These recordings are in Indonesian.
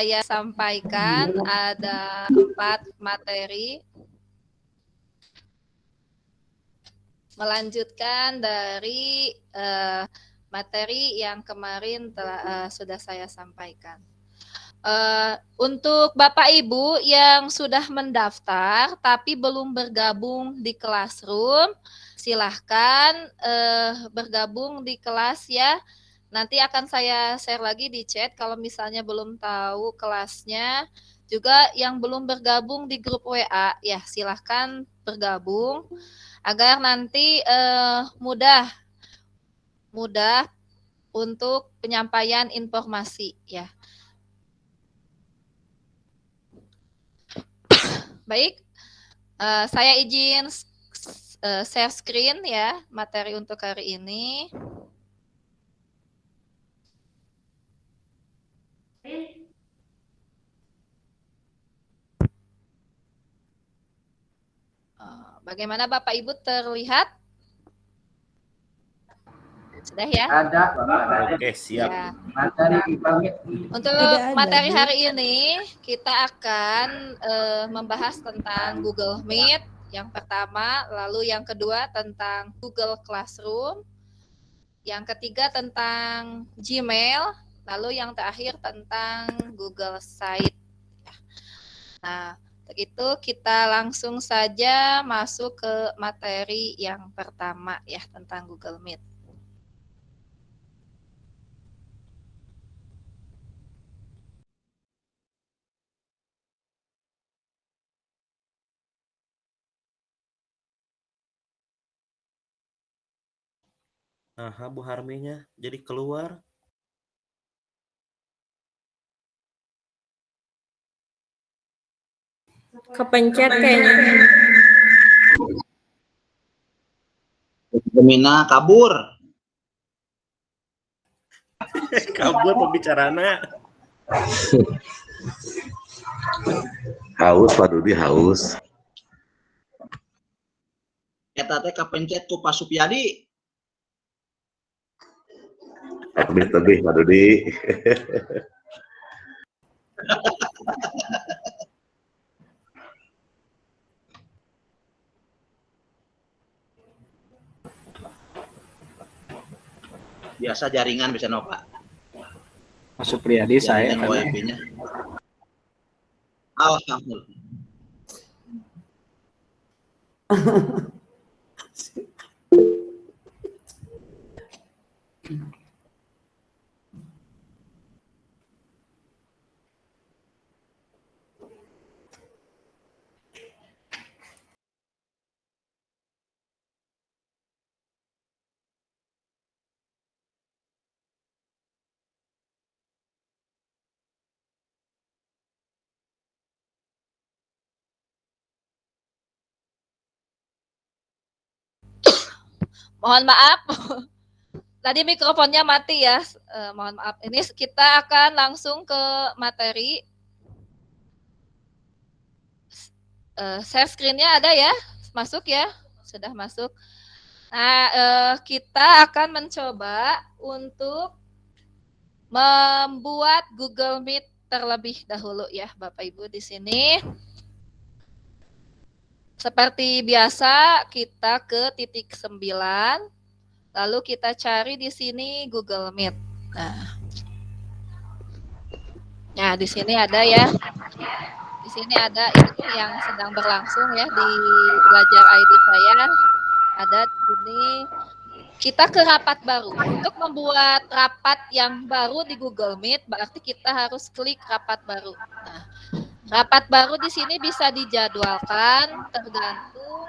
saya sampaikan ada 4 materi. Melanjutkan dari materi yang kemarin sudah saya sampaikan. Untuk Bapak Ibu yang sudah mendaftar tapi belum bergabung di Classroom, silahkan bergabung di kelas ya. Nanti akan saya share lagi di chat kalau misalnya belum tahu kelasnya. Juga yang belum bergabung di grup WA, ya silahkan bergabung agar nanti mudah untuk penyampaian informasi ya. Baik, saya izin share screen ya materi untuk hari ini. Bagaimana Bapak Ibu terlihat? Sudah ya? Ada. Oke, siap. Ya. Untuk Tidak ada, materi Bu. hari ini kita akan membahas tentang Google Meet yang pertama, lalu yang kedua tentang Google Classroom, yang ketiga tentang Gmail, lalu yang terakhir tentang Google Site. Nah, untuk itu kita langsung saja masuk ke materi yang pertama ya tentang Google Meet. Nah, Bu Harminya jadi keluar. Kepencet kayaknya. Gemina kabur. Kabur pembicarana. Haus Pak Dudi, haus. Eta teh kapencet ku Pak Supyadi. Tebih Pak Dudi. Biasa jaringan bisa Pak. Mas Supriyadi saya Jaringan WiFi-nya. Alhamdulillah. Mohon maaf, tadi mikrofonnya mati ya. Mohon maaf. Ini kita akan langsung ke materi. Share screen-nya ada ya? Masuk ya? Sudah masuk. Nah, kita akan mencoba untuk membuat Google Meet terlebih dahulu ya, Bapak Ibu di sini. Seperti biasa, kita ke titik 9, lalu kita cari di sini Google Meet. Nah, di sini ada ya. Di sini ada ini yang sedang berlangsung ya di Belajar ID saya. Ada di sini. Kita ke rapat baru. Untuk membuat rapat yang baru di Google Meet, berarti kita harus klik rapat baru. Nah, rapat baru di sini bisa dijadwalkan tergantung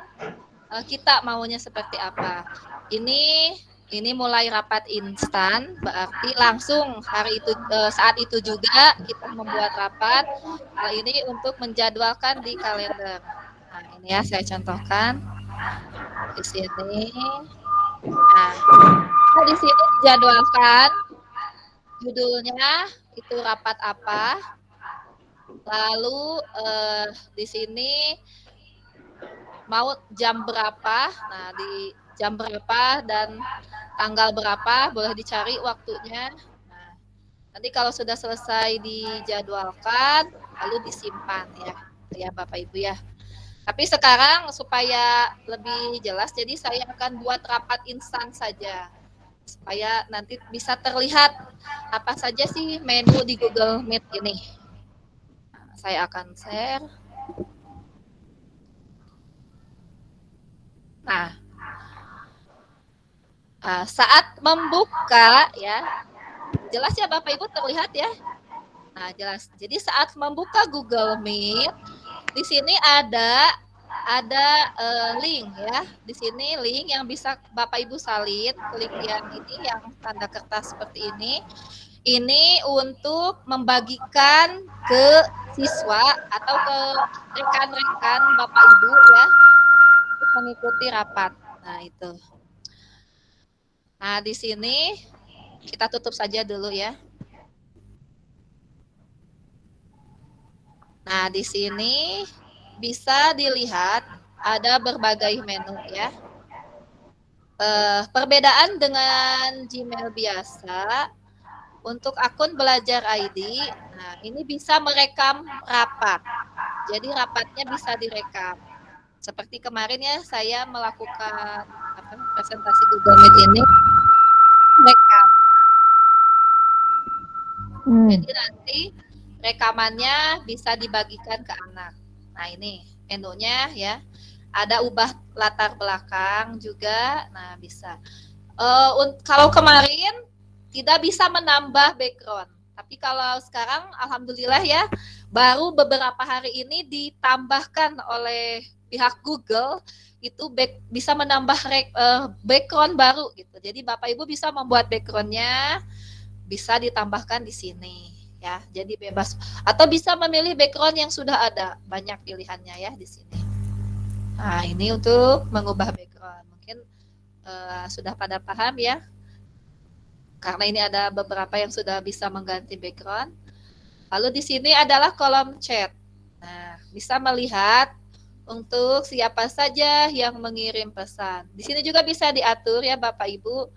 kita maunya seperti apa. Ini mulai rapat instan, berarti langsung hari itu saat itu juga kita membuat rapat. Hal ini untuk menjadwalkan di kalender. Nah, ini ya saya contohkan di sini. Nah, di sini dijadwalkan judulnya itu rapat apa. Lalu di sini mau jam berapa. Nah, di jam berapa dan tanggal berapa boleh dicari waktunya. Nah, Nanti kalau sudah selesai dijadwalkan, lalu disimpan ya Bapak Ibu ya. Tapi sekarang supaya lebih jelas, jadi saya akan buat rapat instan saja supaya nanti bisa terlihat apa saja sih menu di Google Meet ini. Saya akan share. Nah, saat membuka ya, jelas ya Bapak Ibu terlihat ya. Nah, jelas. Jadi saat membuka Google Meet, di sini ada link ya. Di sini link yang bisa Bapak Ibu salin, klik yang ini yang tanda kertas seperti ini. Ini untuk membagikan ke siswa atau ke rekan-rekan Bapak Ibu ya untuk mengikuti rapat. Nah, itu. Nah, di sini kita tutup saja dulu ya. Nah, di sini bisa dilihat ada berbagai menu ya. Perbedaan dengan Gmail biasa, untuk akun Belajar ID, nah ini bisa merekam rapat. Jadi rapatnya bisa direkam. Seperti kemarin ya, saya melakukan presentasi Google Meet ini, rekam. Jadi nanti rekamannya bisa dibagikan ke anak. Nah ini menunya ya. Ada ubah latar belakang juga. Nah bisa. Kalau kemarin tidak bisa menambah background. Tapi kalau sekarang alhamdulillah ya, baru beberapa hari ini ditambahkan oleh pihak Google itu bisa menambah background baru gitu. Jadi Bapak Ibu bisa membuat backgroundnya, bisa ditambahkan di sini ya. Jadi bebas atau bisa memilih background yang sudah ada, banyak pilihannya ya di sini. Nah, ini untuk mengubah background. Mungkin sudah pada paham ya. Karena ini ada beberapa yang sudah bisa mengganti background. Lalu di sini adalah kolom chat. Nah, bisa melihat untuk siapa saja yang mengirim pesan. Di sini juga bisa diatur ya Bapak Ibu.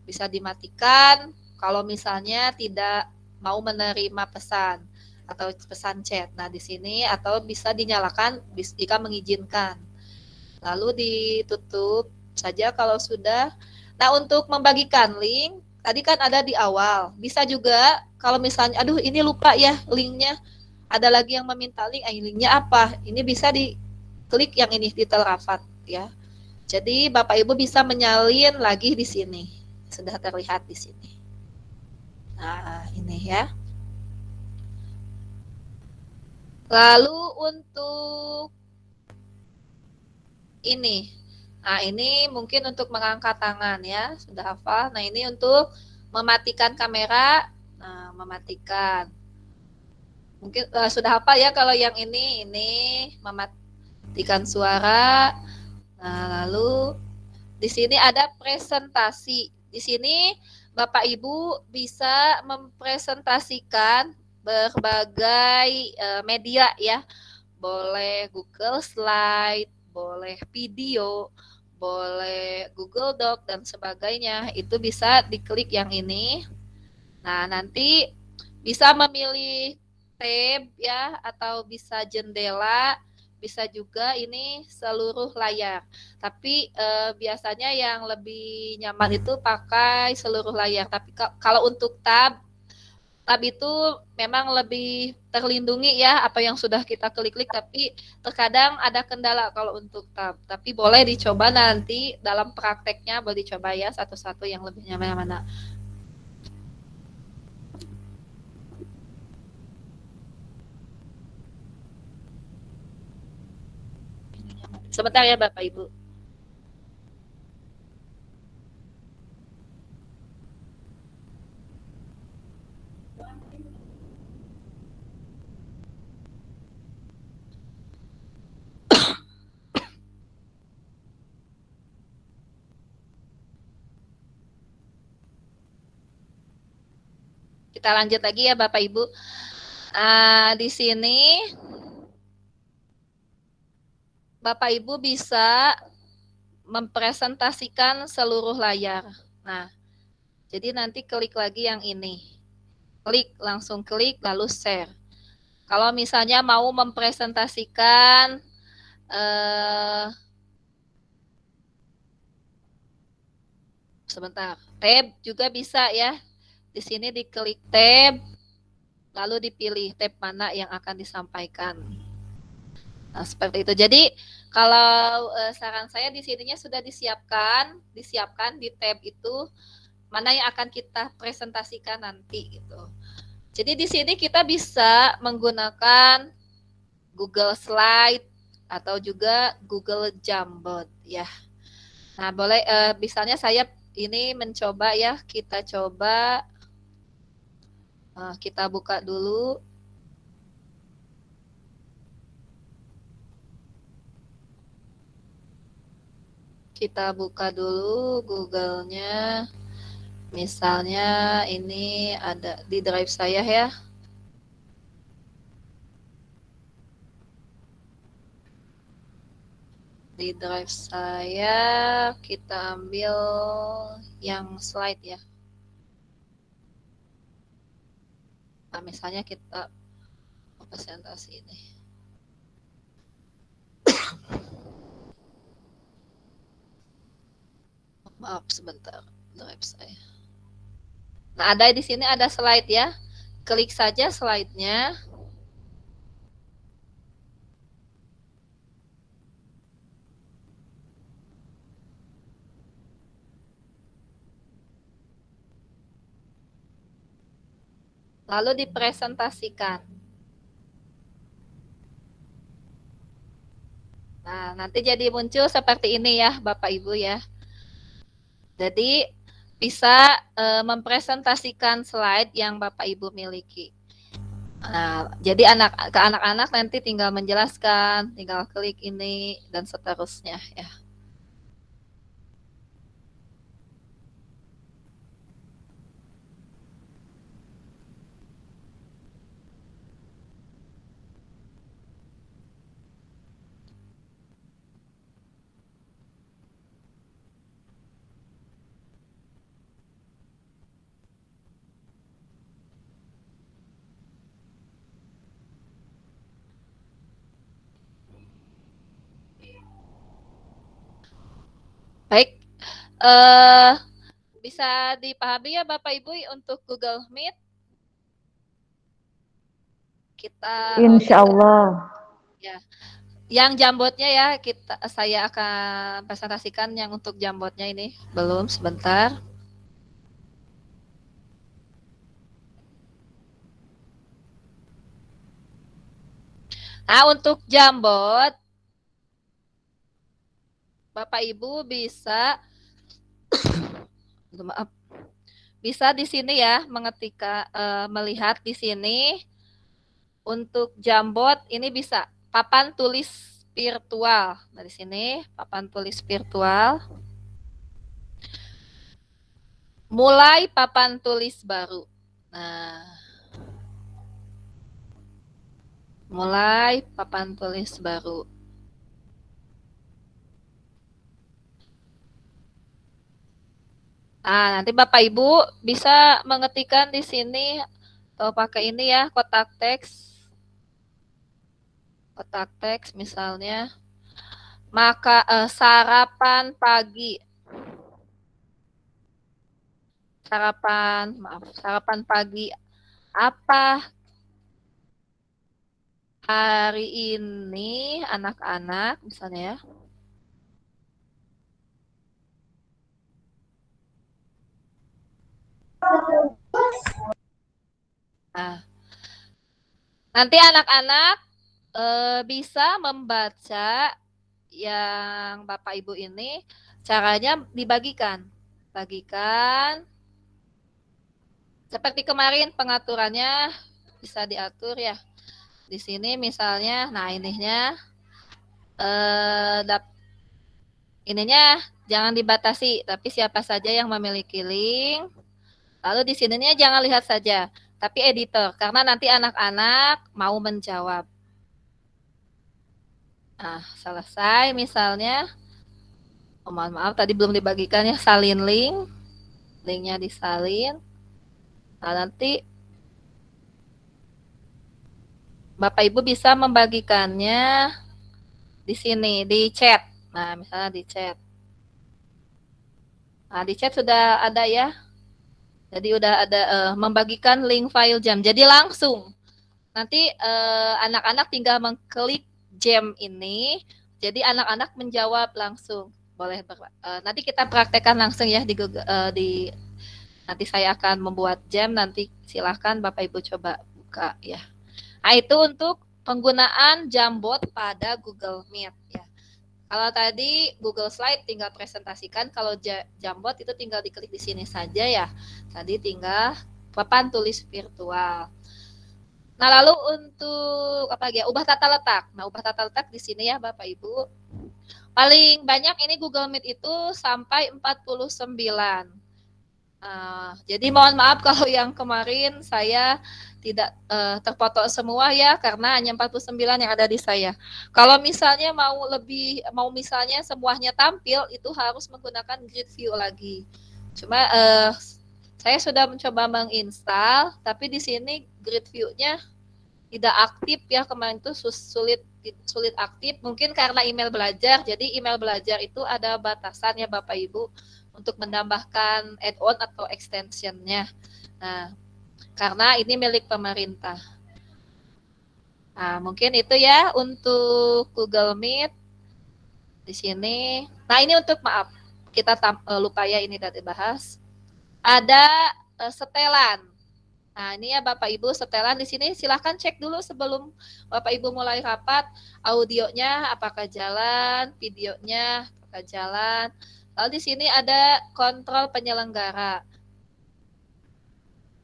Bisa dimatikan kalau misalnya tidak mau menerima pesan atau pesan chat. Nah, di sini atau bisa dinyalakan jika mengizinkan. Lalu ditutup saja kalau sudah. Nah, untuk membagikan link, tadi kan ada di awal. Bisa juga kalau misalnya, aduh ini lupa ya linknya. Ada lagi yang meminta link, linknya apa? Ini bisa diklik yang ini, detail rapat ya. Jadi Bapak Ibu bisa menyalin lagi di sini. Sudah terlihat di sini. Nah, ini ya. Lalu untuk ini. Nah, ini mungkin untuk mengangkat tangan ya. Sudah hafal. Nah, ini untuk mematikan kamera. Nah, mematikan. Mungkin sudah hafal ya kalau yang ini mematikan suara. Nah, lalu di sini ada presentasi. Di sini Bapak Ibu bisa mempresentasikan berbagai media ya. Boleh Google Slide, boleh video, boleh Google Doc dan sebagainya. Itu bisa diklik yang ini. Nah, nanti bisa memilih tab ya atau bisa jendela, bisa juga ini seluruh layar. Tapi biasanya yang lebih nyaman itu pakai seluruh layar. Tapi kalau untuk tab itu memang lebih terlindungi ya apa yang sudah kita klik-klik, tapi terkadang ada kendala kalau untuk tab. Tapi boleh dicoba nanti dalam prakteknya, boleh dicoba ya satu-satu yang lebih nyaman mana. Sebentar ya Bapak Ibu. Kita lanjut lagi ya Bapak Ibu. Di sini Bapak Ibu bisa mempresentasikan seluruh layar. Nah, Jadi nanti klik lagi yang ini. Langsung klik, lalu share. Kalau misalnya mau mempresentasikan sebentar, tab juga bisa ya. Di sini diklik tab, lalu dipilih tab mana yang akan disampaikan. Nah, seperti itu. Jadi kalau saran saya di sininya sudah disiapkan di tab itu mana yang akan kita presentasikan nanti gitu. Jadi di sini kita bisa menggunakan Google Slide atau juga Google Jamboard ya. Nah, boleh misalnya saya ini mencoba ya, kita coba kita buka dulu. Kita buka dulu Google-nya. Misalnya ini ada di drive saya ya. Di drive saya kita ambil yang slide ya. Nah, misalnya kita presentasi ini. Maaf sebentar, drive saya. Nah, ada di sini ada slide ya. Klik saja slide-nya. Lalu dipresentasikan. Nah, nanti jadi muncul seperti ini ya, Bapak Ibu ya. Jadi bisa mempresentasikan slide yang Bapak Ibu miliki. Nah, jadi ke anak-anak nanti tinggal menjelaskan, tinggal klik ini dan seterusnya ya. Baik, bisa dipahami ya Bapak Ibu untuk Google Meet? Kita Insya Allah. ya. Yang Jamboardnya ya saya akan presentasikan yang untuk Jamboardnya ini belum sebentar. Nah, untuk Jamboard Bapak Ibu bisa maaf. Bisa di sini ya melihat di sini untuk Jamboard ini bisa papan tulis virtual. Dari sini papan tulis virtual. Mulai papan tulis baru. Nah, mulai papan tulis baru. Nah, nanti Bapak Ibu bisa mengetikkan di sini atau pakai ini ya, kotak teks. Kotak teks misalnya. Maka sarapan pagi. Sarapan pagi apa hari ini anak-anak misalnya ya. Nah, nanti anak-anak bisa membaca yang Bapak Ibu ini, caranya dibagikan. Bagikan. Seperti kemarin pengaturannya bisa diatur ya. Di sini misalnya, nah ininya ininya jangan dibatasi, tapi siapa saja yang memiliki link. Lalu di sininya jangan lihat saja, tapi editor, karena nanti anak-anak mau menjawab. Nah, selesai misalnya. Oh, mohon maaf, tadi belum dibagikan ya, salin link. linknya disalin. Nah, nanti Bapak Ibu bisa membagikannya di sini, di chat. Nah, misalnya di chat. Nah, di chat sudah ada ya. Jadi udah ada membagikan link file jam. Jadi langsung nanti anak-anak tinggal mengklik jam ini. Jadi anak-anak menjawab langsung. Boleh nanti kita praktekkan langsung ya di Google, nanti saya akan membuat jam, nanti silahkan Bapak Ibu coba buka ya. Nah, itu untuk penggunaan Jambot pada Google Meet ya. Kalau tadi Google Slide tinggal presentasikan, kalau Jambot itu tinggal diklik di sini saja ya. Tadi tinggal papan tulis virtual. Nah, lalu untuk apa lagi ya? Ubah tata letak. Nah, ubah tata letak di sini ya Bapak Ibu. Paling banyak ini Google Meet itu sampai 49. Jadi mohon maaf kalau yang kemarin saya tidak terfoto semua ya, karena hanya 49 yang ada di saya. Kalau misalnya mau misalnya semuanya tampil, itu harus menggunakan grid view lagi. Cuma saya sudah mencoba menginstal, tapi di sini grid view-nya tidak aktif ya, kemarin itu sulit aktif, mungkin karena email belajar. Jadi email belajar itu ada batasannya Bapak Ibu untuk menambahkan add-on atau extension-nya. Nah, karena ini milik pemerintah. Nah, mungkin itu ya untuk Google Meet di sini. Nah, ini untuk maaf, kita lupa ya, ini tadi bahas. Ada setelan. Nah, ini ya Bapak Ibu, setelan di sini silahkan cek dulu sebelum Bapak Ibu mulai rapat, audionya apakah jalan, videonya apakah jalan. Lalu di sini ada kontrol penyelenggara.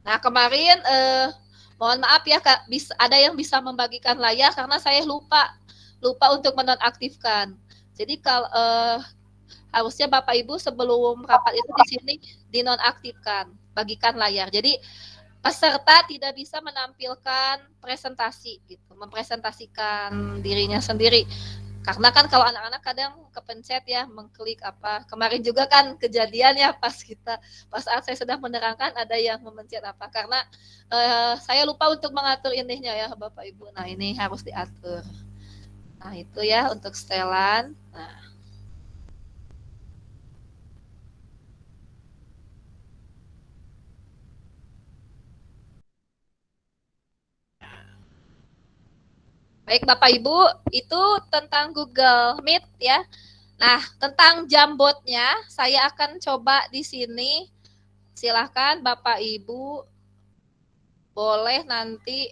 Nah, kemarin mohon maaf ya Kak, ada yang bisa membagikan layar karena saya lupa untuk menonaktifkan. Jadi kalau harusnya Bapak Ibu sebelum rapat itu di sini dinonaktifkan, bagikan layar. Jadi peserta tidak bisa menampilkan presentasi gitu, mempresentasikan dirinya sendiri. Karena kan kalau anak-anak kadang kepencet ya, mengklik apa. Kemarin juga kan kejadian ya pas saat saya sedang menerangkan ada yang memencet apa. Karena saya lupa untuk mengatur ininya ya Bapak Ibu. Nah, ini harus diatur. Nah, itu ya untuk setelan. Nah, baik Bapak Ibu, itu tentang Google Meet ya. Nah, tentang Jambotnya saya akan coba di sini. Silahkan Bapak Ibu boleh nanti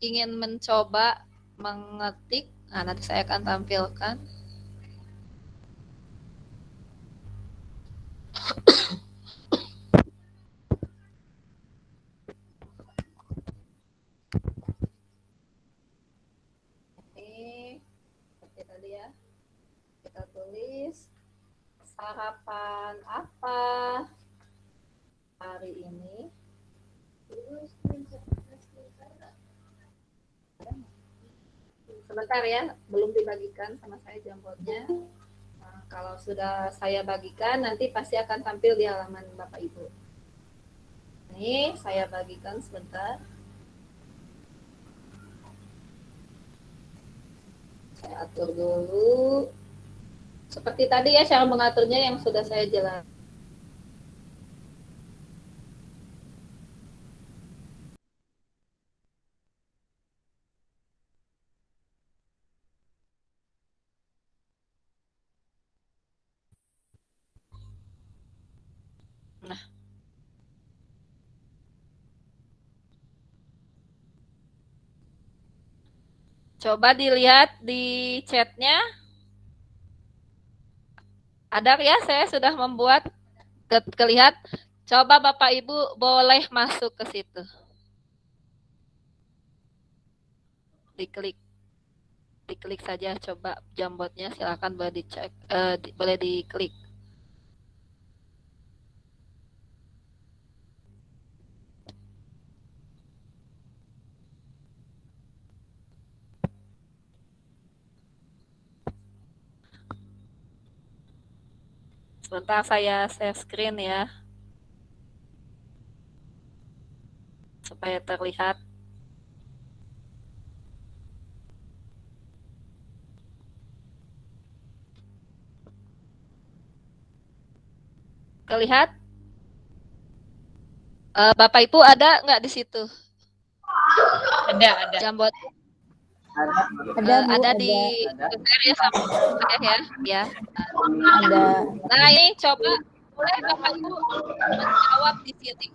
ingin mencoba mengetik. Nah, nanti saya akan tampilkan. Ini seperti tadi ya. Kita tulis sarapan apa hari ini. Sebentar ya, belum dibagikan sama saya Jambotnya. Nah, kalau sudah saya bagikan, nanti pasti akan tampil di halaman Bapak Ibu. Ini saya bagikan sebentar. Saya atur dulu. Seperti tadi ya, cara mengaturnya yang sudah saya jelaskan. Nah, coba dilihat di chatnya. Ada ya, saya sudah membuat terlihat. Coba Bapak Ibu boleh masuk ke situ. Diklik saja, coba Jambotnya, silakan boleh dicek, boleh diklik. Sebentar saya share screen ya. supaya terlihat. Terlihat? Bapak Ibu ada nggak di situ? Ada. Jambot ada di share ya sama saya ya. Ya. Ada. Nah, ini coba boleh Bapak Ibu menjawab di sini.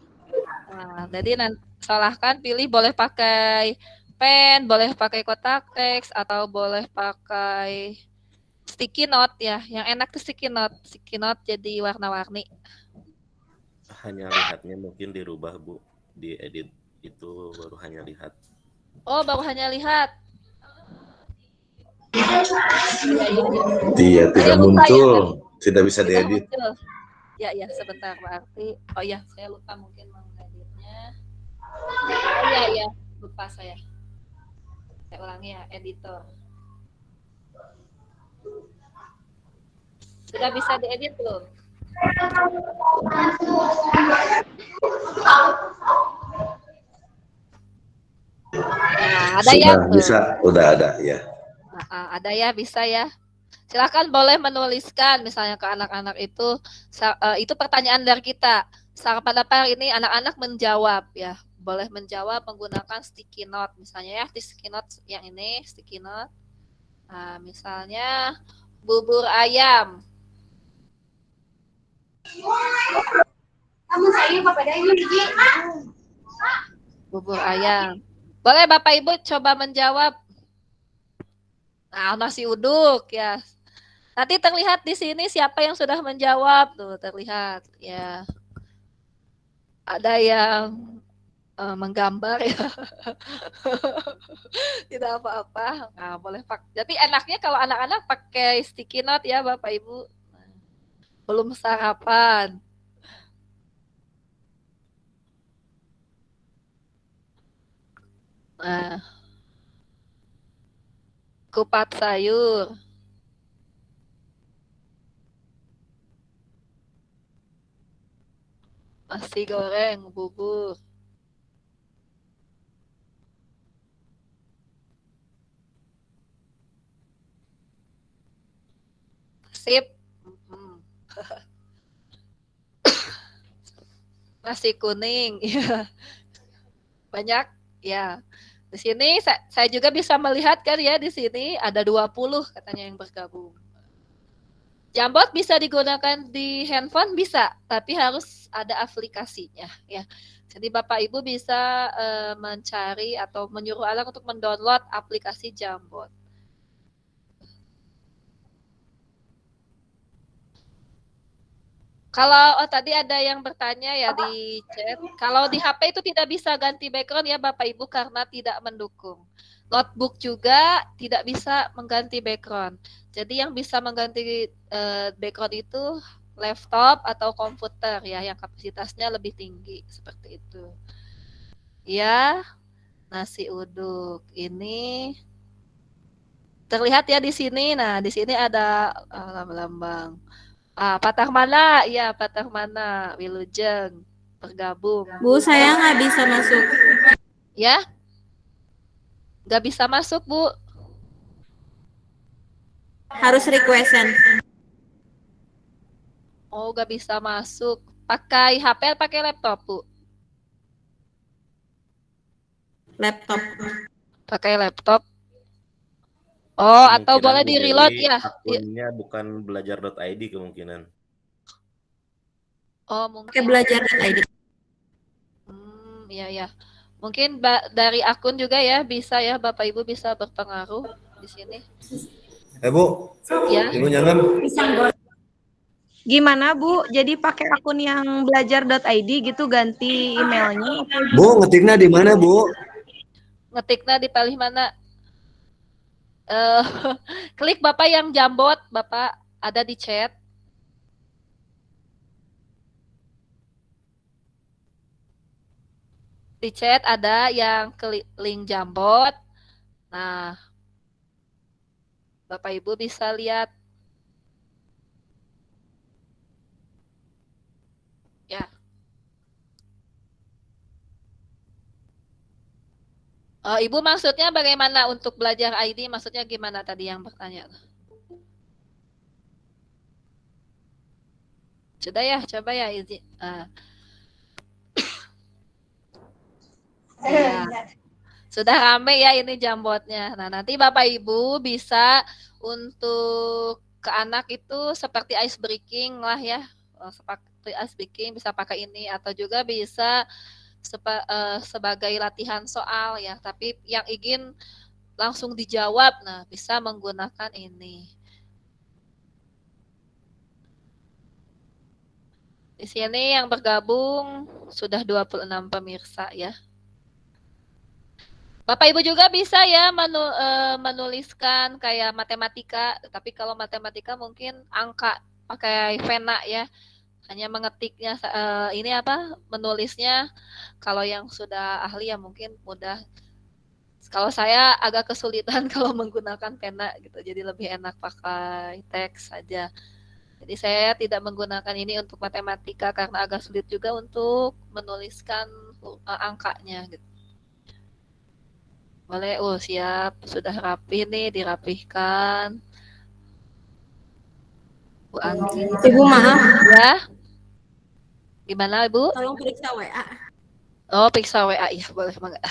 Nah, jadi silahkan pilih boleh pakai pen, boleh pakai kotak teks atau boleh pakai sticky note ya. Yang enak tuh sticky note. Sticky note jadi warna-warni. Hanya lihatnya mungkin dirubah Bu, diedit itu baru hanya lihat. Oh, baru hanya lihat. Dia tidak Saya lupa muncul, ya, tidak bisa tidak diedit. muncul. Ya, sebentar berarti. Oh ya, saya lupa mungkin mengeditnya. Oh ya, lupa saya. Saya ulangi ya, editor. Sudah bisa diedit belum? Nah, ada ya? Sudah bisa, udah ada ya. Ada ya, bisa ya. Silakan boleh menuliskan misalnya ke anak-anak itu pertanyaan dari kita. Pada hari ini anak-anak menjawab ya. Boleh menjawab menggunakan sticky note misalnya ya, di sticky note yang ini sticky note. Nah, misalnya bubur ayam. Bubur ayam. Boleh Bapak Ibu coba menjawab. Nah, nasi uduk ya. Nanti terlihat di sini siapa yang sudah menjawab tuh terlihat ya. Ada yang menggambar ya. Tidak apa-apa. Nah, boleh Jadi enaknya kalau anak-anak pakai sticky note ya Bapak Ibu. Belum sarapan. Nah, kupat sayur. Nasi goreng, bubur. Sip. Nasi kuning. Ya. Banyak ya. Di sini saya juga bisa melihat kan ya di sini ada 20 katanya yang bergabung. Jambot bisa digunakan di handphone bisa, tapi harus ada aplikasinya ya. Jadi Bapak Ibu bisa mencari atau menyuruh anak untuk mendownload aplikasi Jambot. Kalau tadi ada yang bertanya ya di chat, kalau di HP itu tidak bisa ganti background ya Bapak Ibu karena tidak mendukung. Notebook juga tidak bisa mengganti background. Jadi yang bisa mengganti background itu laptop atau komputer ya yang kapasitasnya lebih tinggi seperti itu. Ya, nasi uduk ini terlihat ya di sini. Nah, di sini ada lambang. Patah mana? Ya, patah mana? Wilujeng bergabung. Bu, saya nggak bisa masuk. Ya? Nggak bisa masuk, Bu. Harus requestan. Oh, nggak bisa masuk. Pakai HP atau pakai laptop, Bu? Laptop. Pakai laptop. Oh, atau Kemungkinan boleh Bu di-reload Dewi ya? akunnya bukan belajar.id kemungkinan. Oh, Pakai mungkin. belajar.id. Iya. Mungkin dari akun juga ya bisa ya Bapak Ibu bisa berpengaruh di sini. Bu, Ya. Ibu jangan. Gimana Bu? Jadi pakai akun yang belajar.id gitu ganti emailnya? Bu, ngetiknya di mana, Bu? Ngetiknya di paling mana? Klik Bapak yang Jambot, Bapak ada di chat. Di chat ada yang klik link Jambot. Nah, Bapak Ibu bisa lihat. Ya. Oh, Ibu maksudnya bagaimana untuk belajar ID? Maksudnya gimana tadi yang bertanya? Sudah ya, coba ya izin. Ya. Sudah rame ya ini Jambotnya. Nah, nanti Bapak Ibu bisa untuk ke anak itu seperti ice breaking lah ya. Seperti ice breaking bisa pakai ini atau juga bisa sebagai latihan soal ya. Tapi yang ingin langsung dijawab, nah bisa menggunakan ini. Di sini yang bergabung sudah 26 pemirsa ya. Bapak Ibu juga bisa ya menuliskan kayak matematika, tapi kalau matematika mungkin angka pakai pena ya. Hanya mengetiknya ini apa? Menulisnya kalau yang sudah ahli ya mungkin mudah. Kalau saya agak kesulitan kalau menggunakan pena gitu. Jadi lebih enak pakai teks saja. Jadi saya tidak menggunakan ini untuk matematika karena agak sulit juga untuk menuliskan angkanya gitu. Boleh, siap, sudah rapi nih, dirapihkan. Bu Anggi. Ibu maaf, Ya. Gimana Ibu? tolong periksa WA. Oh, periksa WA ya, boleh banget.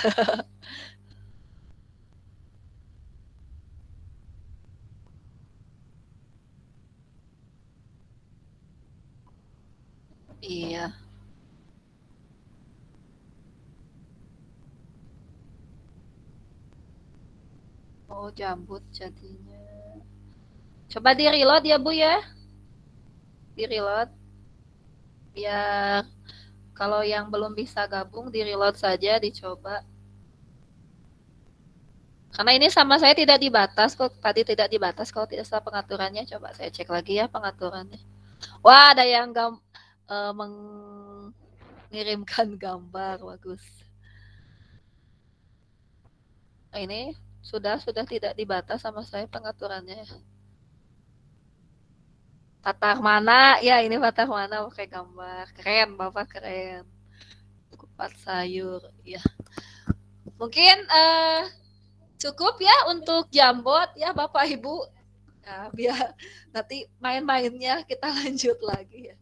Iya. Oh, jambut jadinya. Coba di reload ya Bu ya. Di reload. Biar kalau yang belum bisa gabung di reload saja dicoba. Karena ini sama saya tidak dibatas kok. Tadi tidak dibatas kalau tidak salah pengaturannya. Coba saya cek lagi ya pengaturannya. Wah, ada yang mengirimkan gambar bagus. Nah, ini sudah tidak dibatas sama saya pengaturannya. Patah mana? Ya, ini patah mana pakai gambar. Keren, Bapak keren. Kupat sayur, ya. Mungkin cukup ya untuk Jambot ya Bapak Ibu. Nah, biar nanti main-mainnya kita lanjut lagi ya.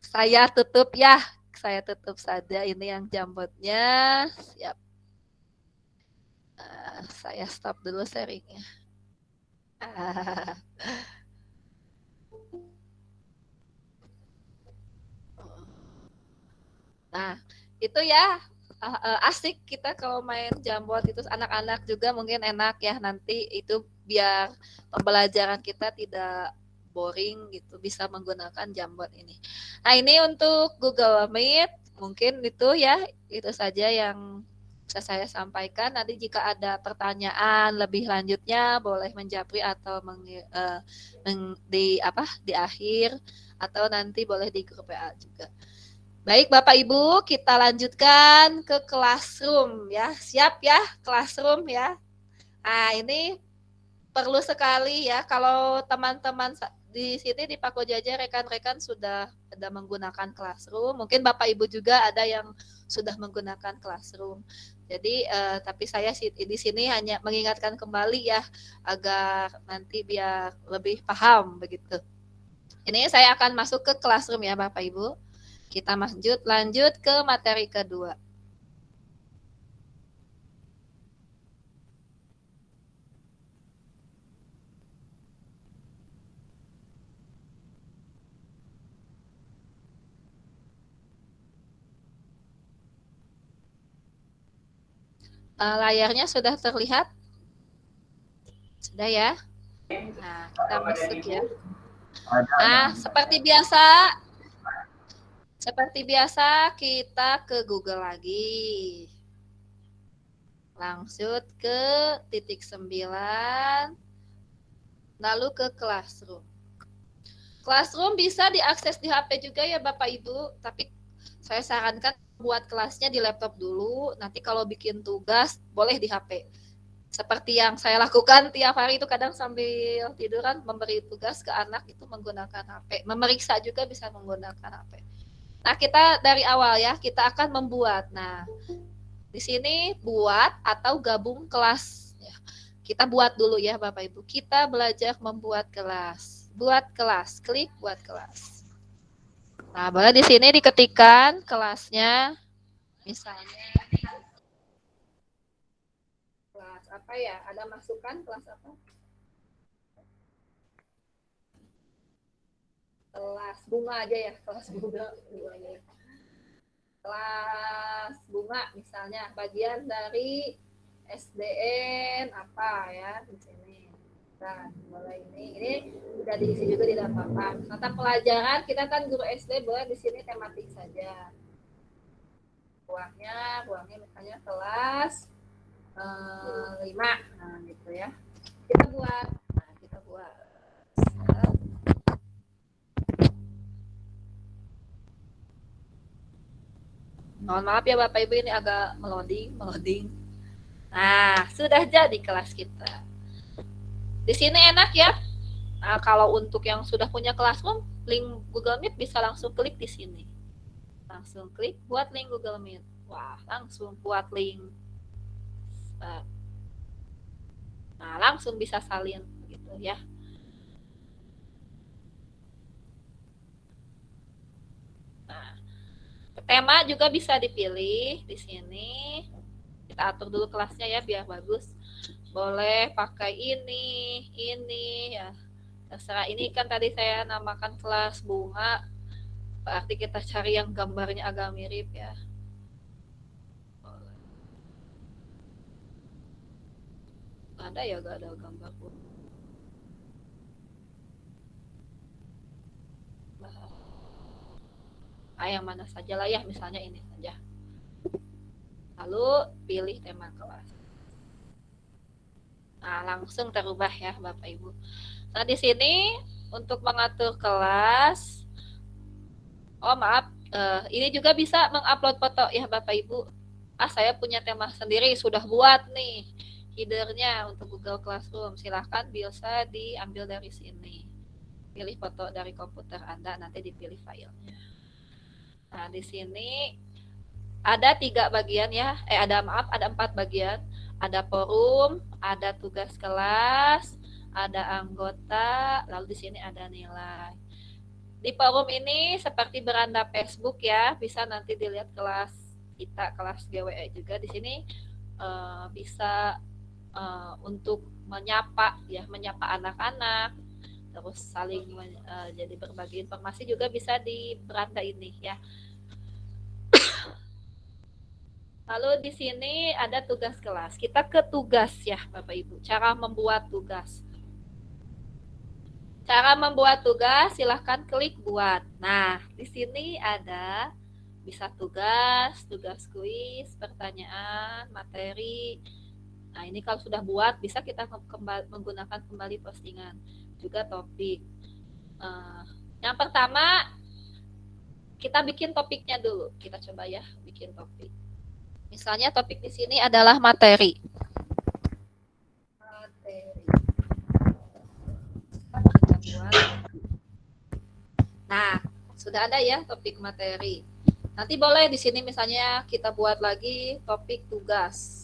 Saya tutup ya. Saya tutup saja ini yang Jambotnya. Siap. Saya stop dulu sharingnya. Nah, itu ya asik kita kalau main Jambot itu anak-anak juga mungkin enak ya nanti itu biar pembelajaran kita tidak boring gitu bisa menggunakan Jambot ini. Nah, ini untuk Google Meet mungkin itu ya itu saja yang bisa saya sampaikan. Nanti jika ada pertanyaan lebih lanjutnya boleh menjapri atau di akhir atau nanti boleh di grup WA juga. Baik Bapak Ibu, kita lanjutkan ke classroom ya. Siap ya classroom ya. Nah, ini perlu sekali ya kalau teman-teman di sini di Pak Jaja rekan-rekan sudah ada menggunakan classroom. Mungkin Bapak Ibu juga ada yang sudah menggunakan classroom. Jadi tapi saya di sini hanya mengingatkan kembali ya agar nanti biar lebih paham begitu. Ini saya akan masuk ke classroom ya Bapak Ibu. Kita lanjut ke materi kedua. Layarnya sudah terlihat? Sudah ya? Nah, kita masuk ya. Nah, seperti biasa kita ke Google lagi. Langsung ke titik 9. Lalu ke Classroom. Classroom bisa diakses di HP juga ya Bapak Ibu, tapi saya sarankan buat kelasnya di laptop dulu. Nanti kalau bikin tugas boleh di HP. Seperti yang saya lakukan tiap hari itu kadang sambil tiduran memberi tugas ke anak itu menggunakan HP. Memeriksa juga bisa menggunakan HP. Nah, kita dari awal ya, kita akan membuat. Nah, Di sini buat atau gabung kelas. Ya. Kita buat dulu ya Bapak Ibu. Kita belajar membuat kelas. Buat kelas, klik buat kelas. Nah, boleh di sini diketikkan kelasnya. Misalnya kelas apa ya? Ada masukan kelas apa? Kelas bunga aja ya, kelas bunga. Kelas bunga misalnya bagian dari SDN apa ya di sini. Nah, mulai ini udah diisi juga di dalam papan. Mata pelajaran kita kan guru SD, boleh di sini tematik saja. Ruangnya misalnya kelas 5. Nah, gitu ya. Kita buat. Mohon maaf ya Bapak Ibu, ini agak meloding. Nah, sudah jadi kelas kita. Di sini enak ya. Nah, kalau untuk yang sudah punya Classroom, link Google Meet bisa langsung klik di sini. Langsung klik buat link Google Meet. Wah, langsung buat link. Nah, langsung bisa salin gitu ya. Nah, tema juga bisa dipilih di sini. Kita atur dulu kelasnya ya biar bagus. Boleh pakai ini ya. Terserah, ini kan tadi saya namakan kelas bunga. Berarti kita cari yang gambarnya agak mirip ya. Ada ya, gak ada gambar bunga. Yang mana saja lah ya, misalnya ini saja. Lalu pilih tema kelas. Nah, langsung terubah ya Bapak Ibu. Nah, di sini untuk mengatur kelas, ini juga bisa mengupload foto ya Bapak Ibu. Saya punya tema sendiri, sudah buat nih headernya untuk Google Classroom. Silahkan bisa diambil dari sini. Pilih foto dari komputer Anda, nanti dipilih filenya. Nah, di sini ada 3 bagian ya. Ada 4 bagian. Ada forum, ada tugas kelas, ada anggota, lalu di sini ada nilai. Di forum ini seperti beranda Facebook ya, bisa nanti dilihat kelas kita, kelas GWE juga. Di sini bisa untuk menyapa anak-anak, terus saling jadi berbagi informasi juga bisa di beranda ini ya. Lalu di sini ada tugas kelas. Kita ke tugas ya Bapak Ibu. Cara membuat tugas. Silahkan klik buat. Nah, di sini ada bisa tugas kuis, pertanyaan, materi. Nah, ini kalau sudah buat bisa kita menggunakan kembali postingan. Juga topik. Yang pertama kita bikin topiknya dulu. Kita coba ya bikin topik. Misalnya topik di sini adalah materi. Nah, sudah ada ya topik materi. Nanti boleh di sini misalnya kita buat lagi topik tugas.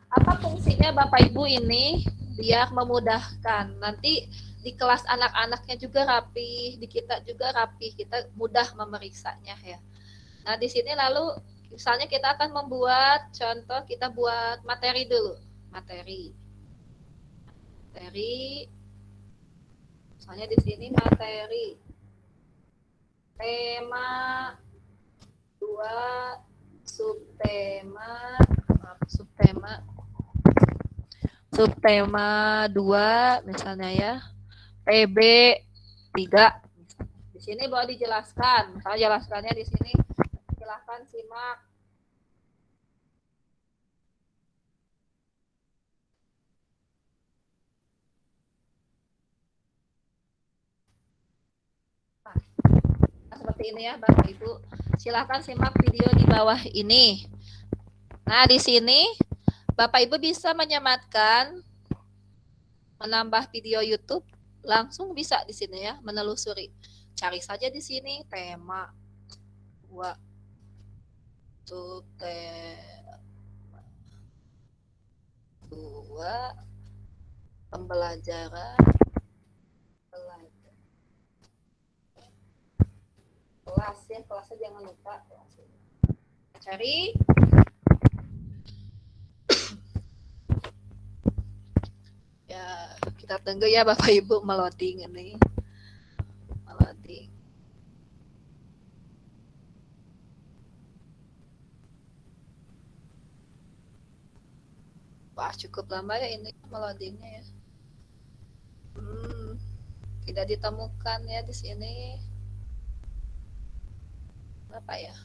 Apa fungsinya Bapak Ibu ini? Biar memudahkan. Nanti di kelas anak-anaknya juga rapi, di kita juga rapi, kita mudah memeriksanya ya. Nah, di sini lalu misalnya kita akan membuat contoh, kita buat materi dulu. Materi. Misalnya di sini materi. Tema 2, subtema 2 misalnya ya. PB 3. Di sini boleh dijelaskan. Misalnya jelaskannya di sini. Silahkan simak. Nah, seperti ini ya Bapak Ibu. Silahkan simak video di bawah ini. Nah, di sini Bapak Ibu bisa menyematkan, menambah video YouTube. Langsung bisa di sini ya, menelusuri. cari saja di sini tema 2 tuh dua pembelajaran kelas ya, kelasnya jangan lupa cari ya. Kita tunggu ya Bapak Ibu meloading ini, meloading. Wah, cukup lama ya ini meloadingnya ya. Tidak ditemukan ya di sini. Apa ya?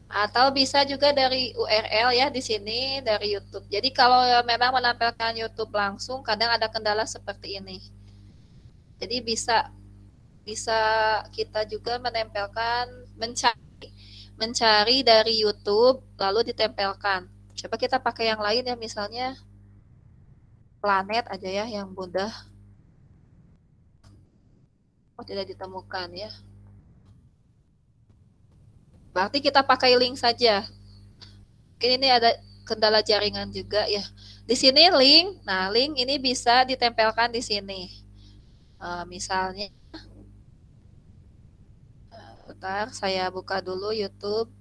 Atau bisa juga dari URL ya di sini dari YouTube. Jadi kalau memang menampilkan YouTube langsung, kadang ada kendala seperti ini. Jadi bisa kita juga menempelkan, mencari dari YouTube lalu ditempelkan. Coba kita pakai yang lain ya, misalnya planet aja ya yang mudah. Oh, tidak ditemukan ya. Berarti kita pakai link saja. Mungkin ini ada kendala jaringan juga ya. Di sini link, nah link ini bisa ditempelkan di sini. Misalnya, bentar saya buka dulu YouTube.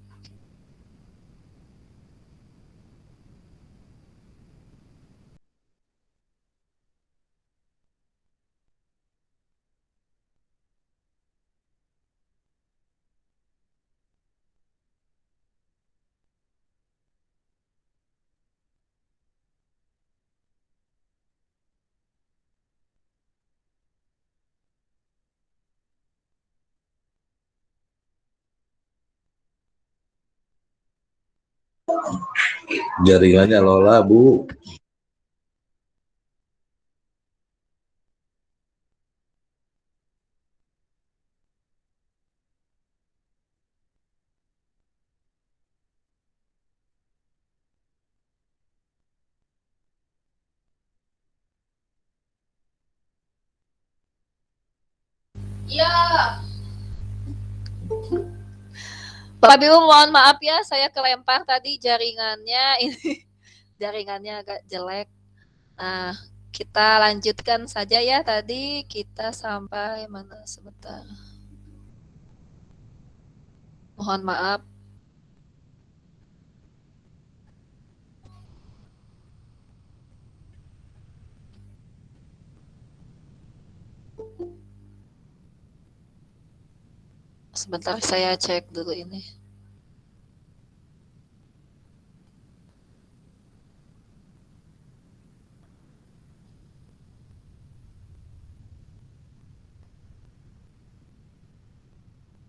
Jaringannya Lola, Bu. Ya. Bapak Ibu mohon maaf ya, saya kelempar tadi jaringannya ini jaringannya agak jelek. Nah, kita lanjutkan saja ya, tadi kita sampai mana sebentar. Mohon maaf. Sebentar saya cek dulu ini.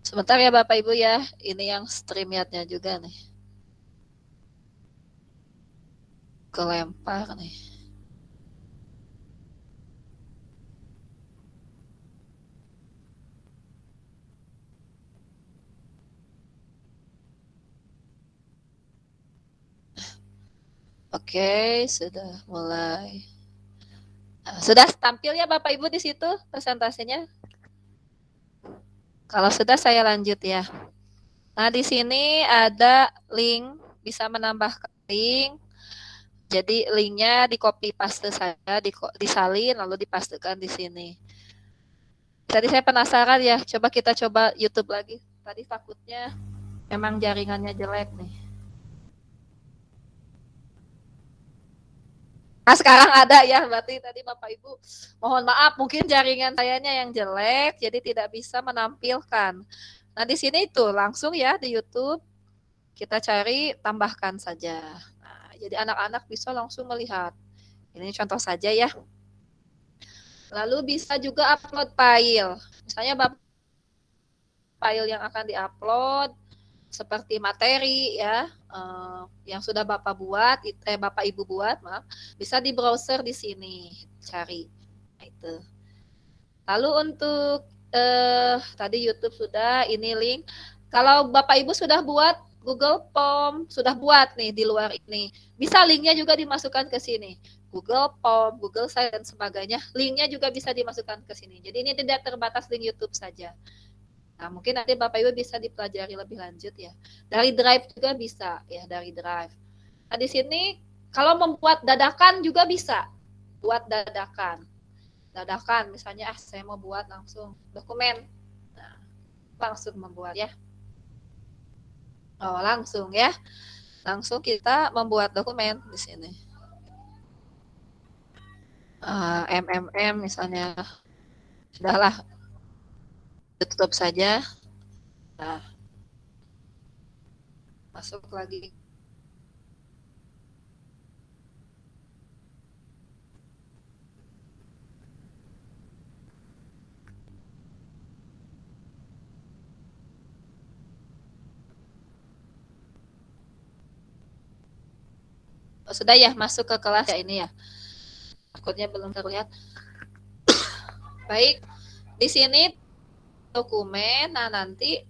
Sebentar ya Bapak Ibu ya, ini yang StreamYard-nya juga nih. Kelempar nih. Oke, sudah mulai. Sudah tampil ya Bapak Ibu di situ presentasinya? Kalau sudah saya lanjut ya. Nah, di sini ada link, bisa menambahkan link. Jadi linknya di copy paste saja, disalin lalu dipastekan di sini. Tadi saya penasaran ya, kita coba YouTube lagi. Tadi takutnya memang jaringannya jelek nih. Nah, sekarang ada ya, berarti tadi Bapak Ibu mohon maaf, mungkin jaringan sayanya yang jelek, jadi tidak bisa menampilkan. Nah, di sini itu langsung ya di YouTube, kita cari, tambahkan saja. Nah, jadi anak-anak bisa langsung melihat. Ini contoh saja ya. Lalu bisa juga upload file. Misalnya file yang akan diupload, seperti materi ya, yang sudah Bapak Ibu buat, maaf, bisa di browser di sini cari. Nah, itu. Lalu untuk tadi YouTube sudah, ini link. Kalau Bapak Ibu sudah buat Google Form, sudah buat nih di luar ini, bisa linknya juga dimasukkan ke sini. Google Form, Google Site, dan sebagainya. Linknya juga bisa dimasukkan ke sini. Jadi ini tidak terbatas link YouTube saja. Nah, mungkin nanti Bapak Ibu bisa dipelajari lebih lanjut ya. Dari Drive juga bisa ya, dari Drive. Nah, di sini kalau membuat dadakan juga bisa. Buat dadakan. Dadakan misalnya saya mau buat langsung dokumen. Nah, langsung membuat ya. Oh, langsung ya. Langsung kita membuat dokumen di sini. MMM misalnya. Sudahlah, tutup saja. Nah, masuk lagi. Oh, sudah ya, masuk ke kelas ya ini ya. Takutnya belum terlihat. Baik, di sini dokumen. Nah, nanti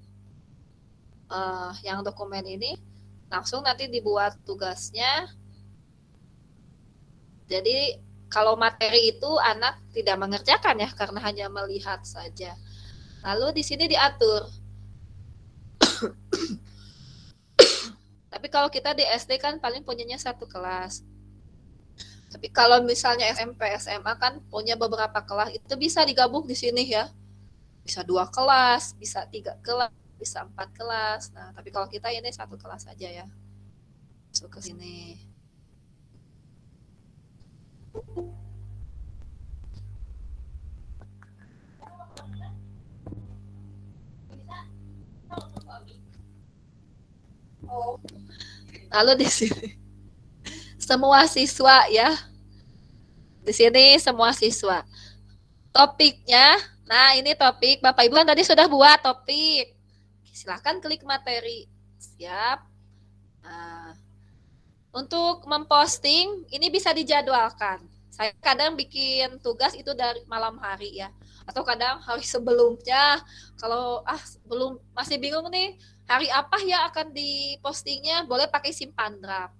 yang dokumen ini langsung nanti dibuat tugasnya. Jadi kalau materi itu anak tidak mengerjakan ya, karena hanya melihat saja. Lalu di sini diatur. Tapi kalau kita di SD kan paling punyanya satu kelas. Tapi kalau misalnya SMP, SMA kan punya beberapa kelas, itu bisa digabung di sini ya. Bisa 2 kelas, bisa 3 kelas, bisa 4 kelas. Nah, tapi kalau kita ini satu kelas saja ya. Masuk ke sini. Lalu di sini semua siswa ya. Di sini semua siswa. Topiknya, nah ini topik. Bapak Ibu kan tadi sudah buat topik. Silahkan klik materi. Siap. Nah, untuk memposting ini bisa dijadwalkan. Saya kadang bikin tugas itu dari malam hari ya. Atau kadang hari sebelumnya. Kalau belum masih bingung nih hari apa ya akan dipostingnya, boleh pakai simpan draft.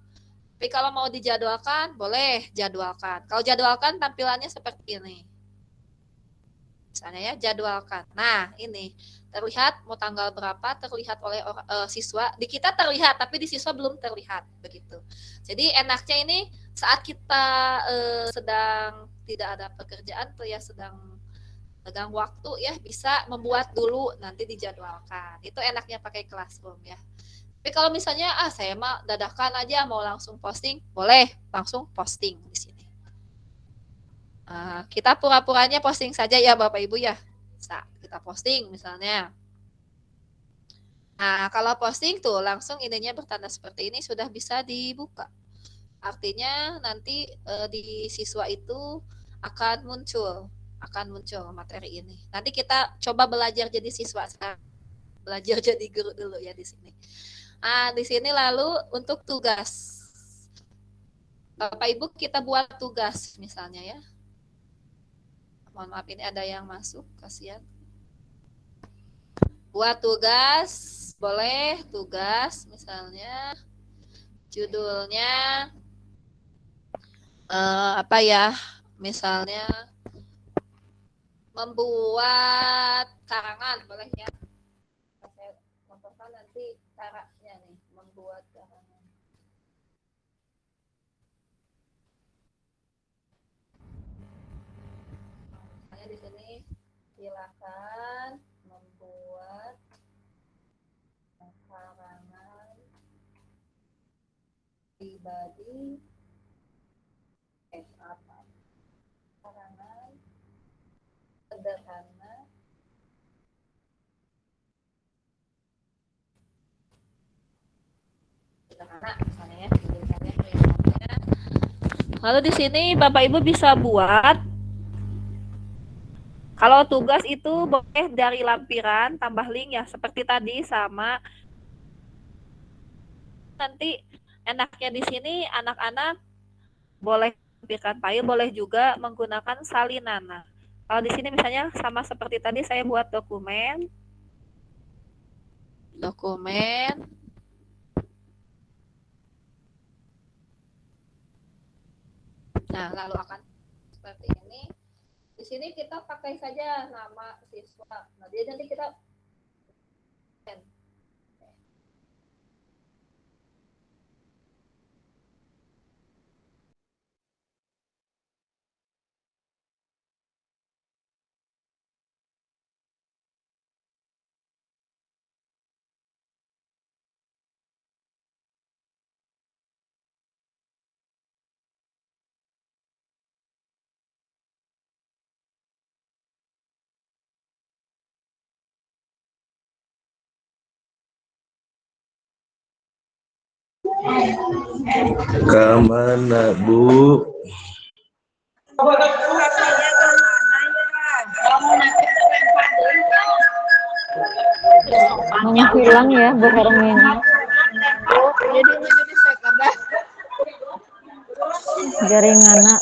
Tapi kalau mau dijadwalkan, boleh jadwalkan. Kalau jadwalkan tampilannya seperti ini. Misalnya ya, jadwalkan. Nah, ini terlihat mau tanggal berapa terlihat oleh siswa. Di kita terlihat, tapi di siswa belum terlihat begitu. Jadi enaknya ini saat kita sedang tidak ada pekerjaan tuh ya, sedang tegang waktu ya, bisa membuat dulu nanti dijadwalkan. Itu enaknya pakai Classroom ya. Tapi kalau misalnya saya mah dadakan aja mau langsung posting, boleh langsung posting di sini. Kita pura-puranya posting saja ya Bapak Ibu ya. Bisa kita posting misalnya. Nah, kalau posting tuh langsung ininya bertanda seperti ini sudah bisa dibuka. Artinya nanti di siswa itu akan muncul materi ini. Nanti kita coba belajar jadi siswa sekarang. Belajar jadi guru dulu ya di sini. Di sini lalu untuk tugas. Bapak Ibu kita buat tugas misalnya ya. Mohon maaf ini ada yang masuk, kasihan. Buat tugas, boleh tugas misalnya judulnya apa ya? Misalnya membuat karangan, boleh ya. Saya contohkan nanti caranya nih, membuat karangan. Misalnya di sini silakan membuat karangan pribadi apa? Karangan sederhana misalnya ya, tulisannya kelihatannya. Lalu di sini Bapak Ibu bisa buat, kalau tugas itu boleh dari lampiran tambah link ya seperti tadi, sama nanti enaknya di sini anak-anak boleh lampirkan file, boleh juga menggunakan salinan. Kalau di sini misalnya sama seperti tadi saya buat dokumen. Nah, lalu akan seperti ini. Di sini kita pakai saja nama siswa. Nah, dia nanti kita Kemana Bu? Hanya hilang ya berharap ini. Jaringanna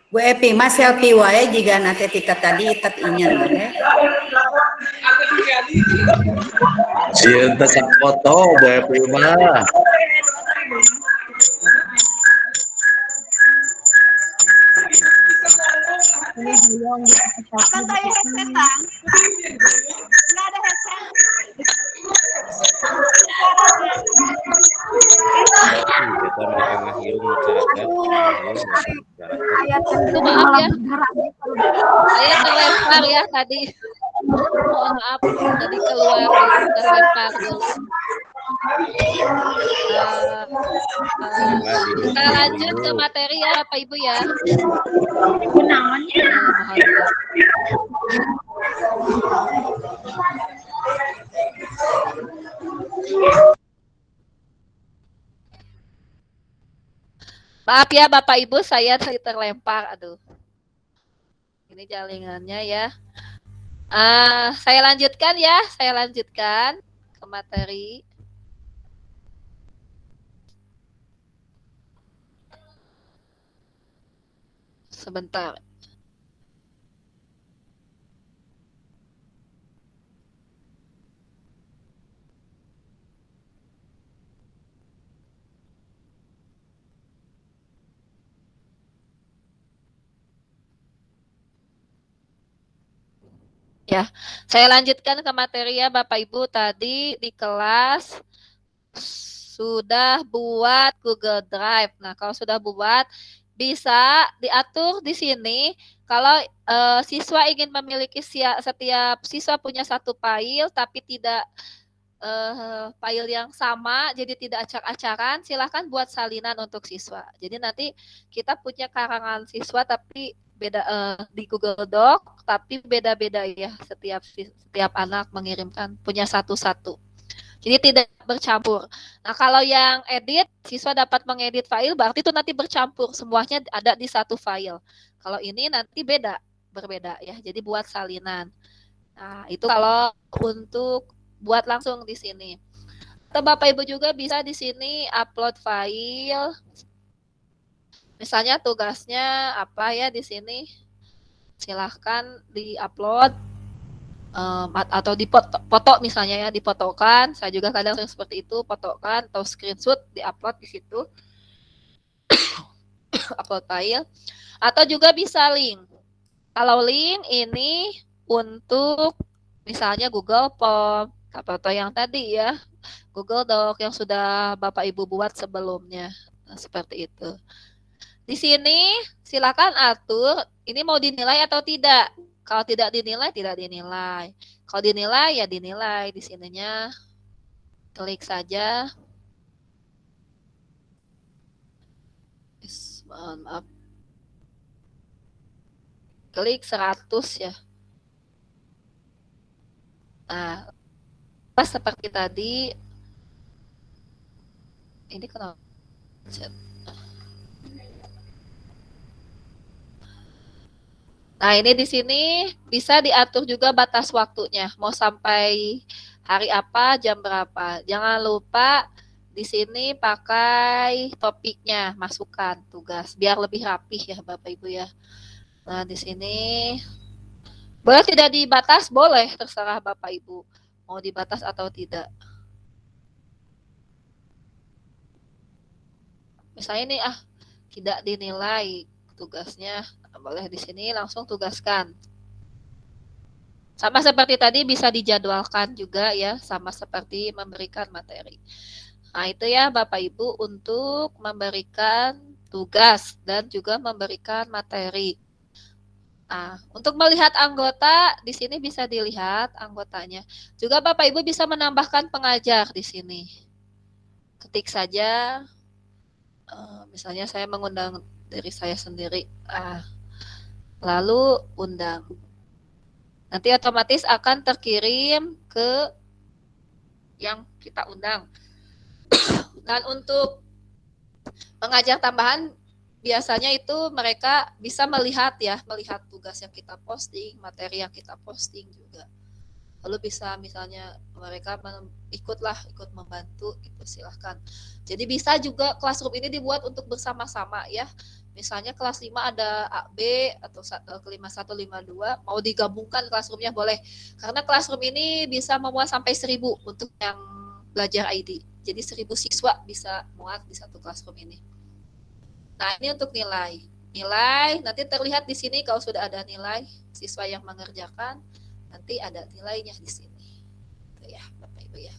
Bu Epi, mas selfie wae jika nanti tika tadi itat inyen ya. Sieun teh foto bae mah. Akan tanya headsetan. Enggak ada headset. Kita mereka ngahiung masyarakat, itu maaf ya. Saya terlempar ya tadi. Mohon maaf, jadi keluar terlempar dulu. Kita lanjut ke materi ya Bapak Ibu ya. Mohon maaf. Maaf ya Bapak Ibu, saya terlempar. Aduh. Ini jaringannya ya. Saya lanjutkan ya, saya lanjutkan ke materi. Sebentar. Ya, saya lanjutkan ke materi ya Bapak Ibu. Tadi di kelas sudah buat Google Drive. Nah, kalau sudah buat bisa diatur di sini. Kalau siswa ingin memiliki setiap siswa punya satu file tapi tidak file yang sama, jadi tidak acak-acakan, silahkan buat salinan untuk siswa. Jadi nanti kita punya karangan siswa tapi beda di Google Doc, tapi beda-beda ya setiap anak mengirimkan punya satu-satu. Jadi tidak bercampur. Nah kalau yang edit, siswa dapat mengedit file, berarti itu nanti bercampur, semuanya ada di satu file. Kalau ini nanti berbeda ya. Jadi buat salinan. Nah itu kalau untuk buat langsung di sini. Atau Bapak Ibu juga bisa di sini upload file. Misalnya tugasnya apa ya di sini? Silahkan di-upload atau dipoto misalnya ya, dipotokan. Saya juga kadang seperti itu, fotokan atau screenshot, di-upload di situ. Upload file. Atau juga bisa link. Kalau link ini untuk misalnya Google Form atau yang tadi ya, Google Doc yang sudah Bapak Ibu buat sebelumnya. Nah, seperti itu. Di sini silakan atur ini mau dinilai atau tidak. Kalau tidak dinilai, tidak dinilai. Kalau dinilai, ya dinilai. Di sininya klik saja. Mohon maaf. Klik 100 ya. Nah, seperti tadi. Ini kenapa? Nah, ini di sini bisa diatur juga batas waktunya. Mau sampai hari apa, jam berapa. Jangan lupa di sini pakai topiknya, masukkan tugas biar lebih rapih ya Bapak Ibu ya. Nah, di sini boleh tidak dibatas, boleh, terserah Bapak Ibu mau dibatas atau tidak. Misalnya nih tidak dinilai tugasnya, boleh di sini langsung tugaskan. Sama seperti tadi bisa dijadwalkan juga ya, sama seperti memberikan materi. Nah, itu ya Bapak Ibu untuk memberikan tugas dan juga memberikan materi. Nah, untuk melihat anggota di sini bisa dilihat anggotanya. Juga Bapak Ibu bisa menambahkan pengajar di sini. Ketik saja, misalnya saya mengundang diri saya sendiri, lalu undang. Nanti otomatis akan terkirim ke yang kita undang. Dan untuk pengajar tambahan biasanya itu mereka bisa melihat tugas yang kita posting, materi yang kita posting juga. Lalu bisa misalnya mereka ikut membantu itu silahkan. Jadi bisa juga classroom ini dibuat untuk bersama-sama ya. Misalnya kelas 5 ada A, B atau 5152 mau digabungkan classroomnya boleh. Karena classroom ini bisa memuat sampai 1000 untuk yang belajar ID. Jadi 1000 siswa bisa muat di satu classroom ini. Nah, ini untuk nilai. Nilai nanti terlihat di sini kalau sudah ada nilai siswa yang mengerjakan, nanti ada nilainya di sini. Itu ya, Bapak Ibu ya.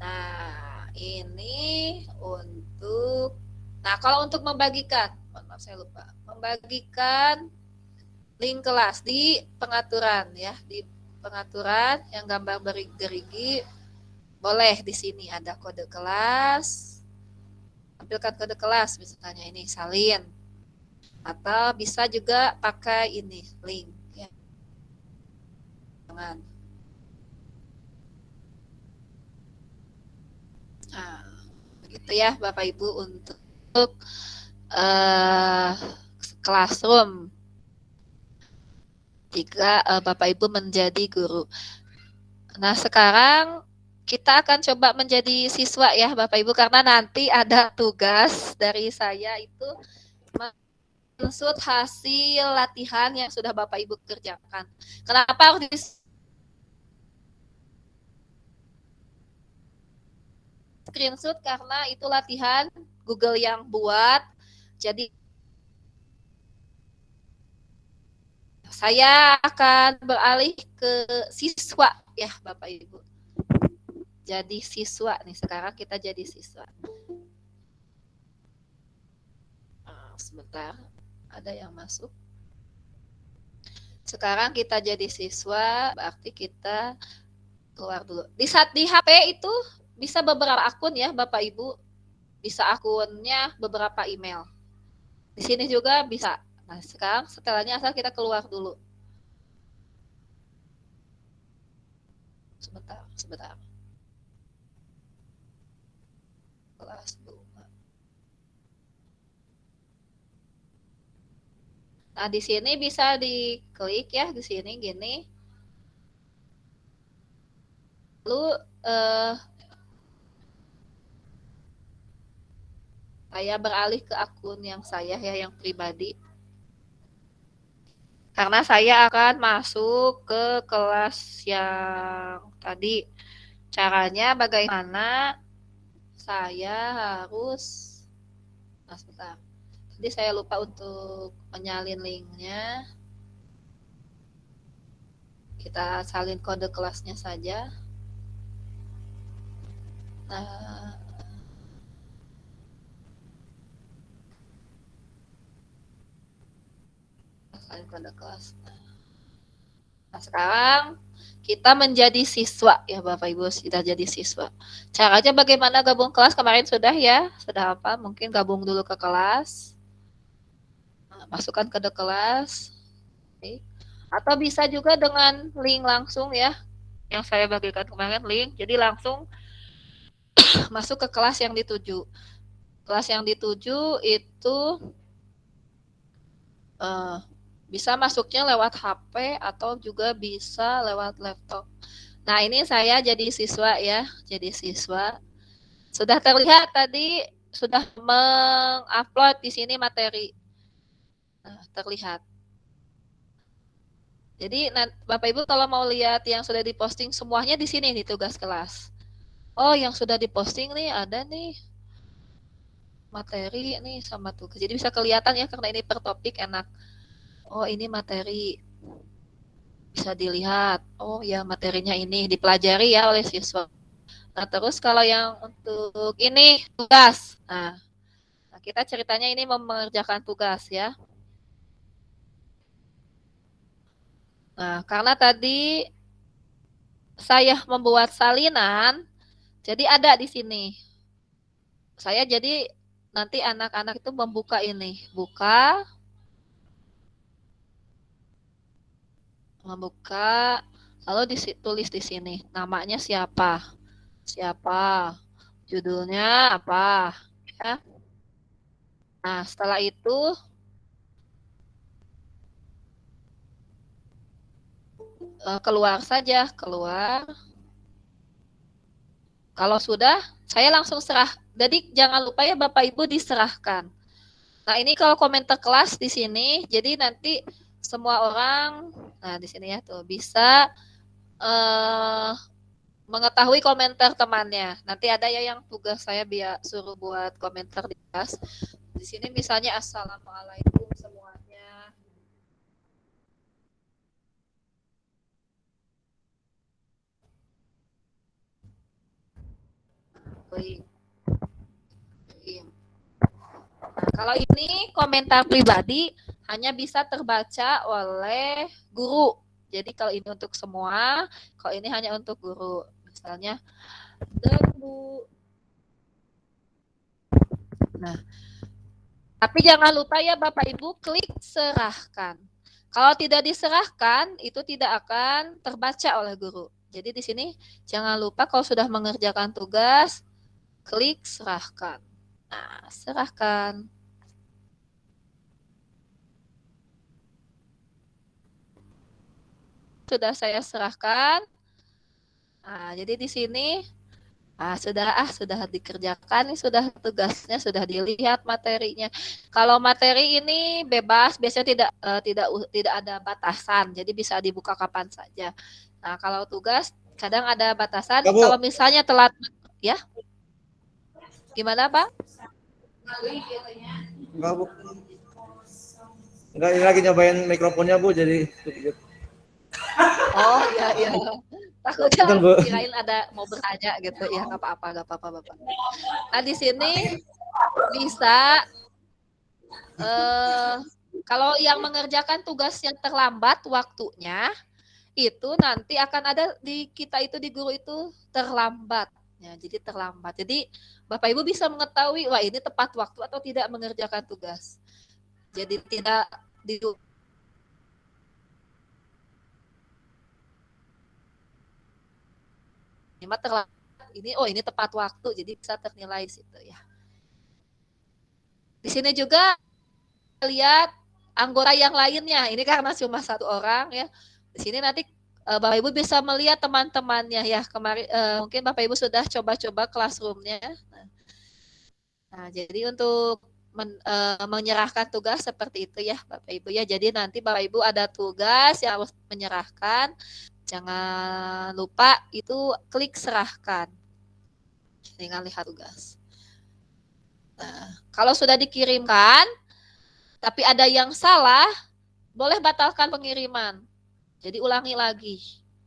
Nah, ini untuk kalau untuk membagikan, maaf saya lupa. Membagikan link kelas di pengaturan ya, di pengaturan yang gambar gerigi boleh di sini ada kode kelas. Tampilkan kode kelas misalnya ini salin. Atau bisa juga pakai ini link ya. Jangan. Nah, begitu ya Bapak Ibu untuk classroom jika Bapak Ibu menjadi guru. Nah, sekarang kita akan coba menjadi siswa ya Bapak Ibu, karena nanti ada tugas dari saya itu mensut hasil latihan yang sudah Bapak Ibu kerjakan. Kenapa harus screenshot? Karena itu latihan Google yang buat. Jadi saya akan beralih ke siswa ya Bapak Ibu. Jadi siswa nih, sekarang kita jadi siswa. Sebentar, ada yang masuk. Sekarang kita jadi siswa, berarti kita keluar dulu. Di HP itu bisa beberapa akun ya Bapak Ibu. Bisa akunnya beberapa email. Di sini juga bisa. Nah, sekarang setelahnya asal kita keluar dulu. Sebentar. Kelas 2. Nah, di sini bisa diklik ya, di sini gini. Lalu saya beralih ke akun yang saya ya, yang pribadi. Karena saya akan masuk ke kelas yang tadi. Caranya bagaimana? Saya harus, sebentar. Jadi saya lupa untuk menyalin linknya. Kita salin kode kelasnya saja. Nah, salin kode kelas. Nah, sekarang kita menjadi siswa ya Bapak Ibu, sudah jadi siswa. Caranya bagaimana gabung kelas kemarin sudah ya? Sudah apa? Mungkin gabung dulu ke kelas. Nah, masukkan kode kelas. Oke. Atau bisa juga dengan link langsung ya. Yang saya bagikan kemarin link. Jadi langsung masuk ke kelas yang dituju. Kelas yang dituju itu bisa masuknya lewat HP atau juga bisa lewat laptop. Nah, ini saya jadi siswa ya, jadi siswa. Sudah terlihat tadi sudah mengupload di sini materi. Nah, terlihat. Jadi Bapak Ibu kalau mau lihat yang sudah diposting semuanya di sini di tugas kelas. Oh, yang sudah diposting nih ada nih. materi nih sama tugas. Jadi bisa kelihatan ya karena ini per topik enak. Oh, ini materi. Bisa dilihat. Oh, ya materinya ini dipelajari ya oleh siswa. Nah, terus kalau yang untuk ini tugas. Nah, kita ceritanya ini mengerjakan tugas ya. Nah, karena tadi saya membuat salinan, jadi ada di sini. Saya jadi nanti anak-anak itu membuka ini, membuka, lalu ditulis di sini namanya siapa, judulnya apa, ya. Nah, setelah itu keluar saja, keluar. Kalau sudah, saya langsung serah. Jadi jangan lupa ya Bapak Ibu diserahkan. Nah, ini kalau komentar kelas di sini, jadi nanti semua orang, nah di sini ya tuh bisa mengetahui komentar temannya. Nanti ada ya yang tugas saya biar suruh buat komentar di kelas. Di sini misalnya assalamualaikum semuanya. Baik. Nah, kalau ini komentar pribadi hanya bisa terbaca oleh guru. Jadi kalau ini untuk semua, kalau ini hanya untuk guru. Misalnya, Bu. Nah, tapi jangan lupa ya Bapak Ibu klik serahkan. Kalau tidak diserahkan, itu tidak akan terbaca oleh guru. Jadi di sini jangan lupa kalau sudah mengerjakan tugas, klik serahkan. Nah, serahkan. Sudah saya serahkan. Nah, jadi di sini sudah dikerjakan nih, sudah tugasnya, sudah dilihat materinya. Kalau materi ini bebas, biasanya tidak ada batasan, jadi bisa dibuka kapan saja. Nah, kalau tugas kadang ada batasan. Bu. Kalau misalnya telat, ya. Gimana, Pak? Enggak, Bu. Enggak, ini lagi nyobain mikrofonnya, Bu, jadi Oh, iya. Takutnya Bukan, Bu. kirain ada mau bertanya gitu. Ya, nggak apa-apa, Bapak. Nah, di sini bisa kalau yang mengerjakan tugas yang terlambat waktunya, itu nanti akan ada di kita itu di guru itu terlambat. Ya, jadi terlambat. Jadi Bapak Ibu bisa mengetahui, wah ini tepat waktu atau tidak mengerjakan tugas. Jadi tidak di terlambat. Ini tepat waktu, jadi bisa ternilai situ ya. Di sini juga lihat anggota yang lainnya. Ini karena cuma satu orang ya. Di sini nanti Bapak Ibu bisa melihat teman-temannya ya. Kemarin mungkin Bapak Ibu sudah coba-coba classroom-nya. Nah, jadi untuk menyerahkan tugas seperti itu ya Bapak Ibu ya. Jadi nanti Bapak Ibu ada tugas yang harus menyerahkan. Jangan lupa itu klik serahkan. Tinggal lihat tugas. Nah, kalau sudah dikirimkan, tapi ada yang salah, boleh batalkan pengiriman. Jadi ulangi lagi,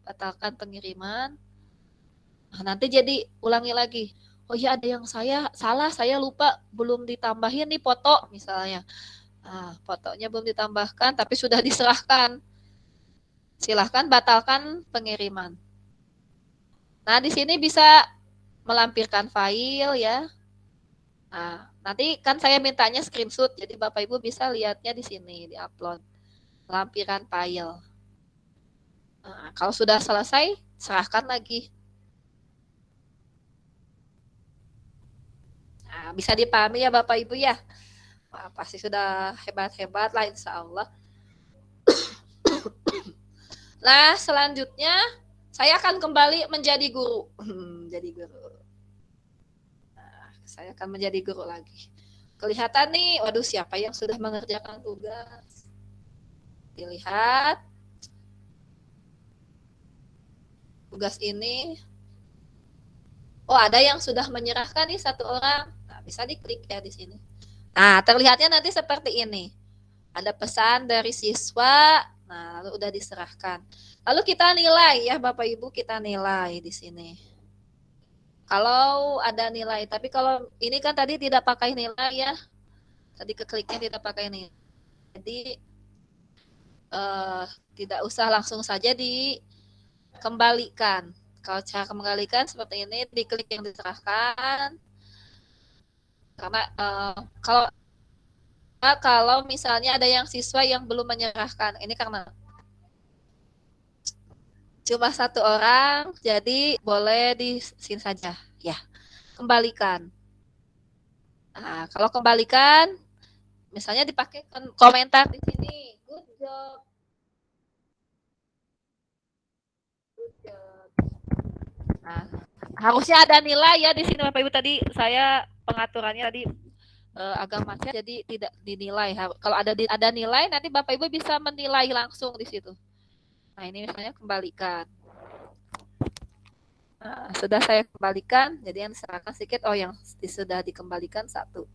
batalkan pengiriman. Nah, nanti jadi ulangi lagi. Oh iya ada yang salah, saya lupa belum ditambahin nih foto misalnya. Nah, fotonya belum ditambahkan, tapi sudah diserahkan. Silahkan batalkan pengiriman. Nah, di sini bisa melampirkan file ya. Nah, nanti kan saya mintanya screenshot, jadi Bapak Ibu bisa lihatnya di sini, di upload. Lampiran file. Nah, kalau sudah selesai, serahkan lagi. Nah, bisa dipahami ya Bapak Ibu ya. Wah, pasti sudah hebat-hebat lah insya Allah. Nah, selanjutnya saya akan kembali menjadi guru. Jadi guru. Saya akan menjadi guru lagi. Kelihatan nih, waduh siapa yang sudah mengerjakan tugas. Dilihat. Tugas ini Oh, ada yang sudah menyerahkan nih satu orang. Nah, bisa diklik ya di sini. Nah, terlihatnya nanti seperti ini. Ada pesan dari siswa. Nah, lalu udah diserahkan. Lalu kita nilai ya, Bapak Ibu, kita nilai di sini. Kalau ada nilai, tapi kalau ini kan tadi tidak pakai nilai ya. Tadi kekliknya tidak pakai nilai. Jadi tidak usah langsung saja dikembalikan. Kalau cara kembalikan seperti ini, diklik yang diserahkan. Karena kalau misalnya ada yang siswa yang belum menyerahkan, ini karena cuma satu orang, jadi boleh di sini saja, ya. Kembalikan. Nah, kalau kembalikan, misalnya dipakai komentar di sini, good job. Nah, harusnya ada nilai ya di sini Bapak Ibu. Tadi saya pengaturannya tadi agak macet jadi tidak dinilai. Kalau ada nilai nanti Bapak Ibu bisa menilai langsung di situ. Nah, ini misalnya kembalikan. Nah, sudah saya kembalikan, jadi yang diserahkan sedikit, oh yang sudah dikembalikan satu.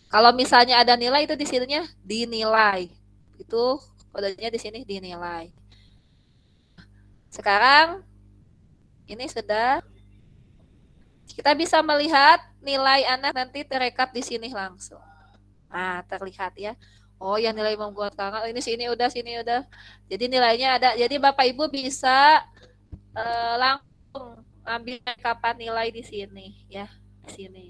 Kalau misalnya ada nilai itu di sininya dinilai. Itu kodenya di sini dinilai. Sekarang ini sudah kita bisa melihat nilai anak nanti terekap di sini langsung. Nah, terlihat ya. Oh, yang nilai membuat kangen sini udah. Jadi nilainya ada. Jadi Bapak Ibu bisa langsung ambil kapan nilai di sini ya, di sini.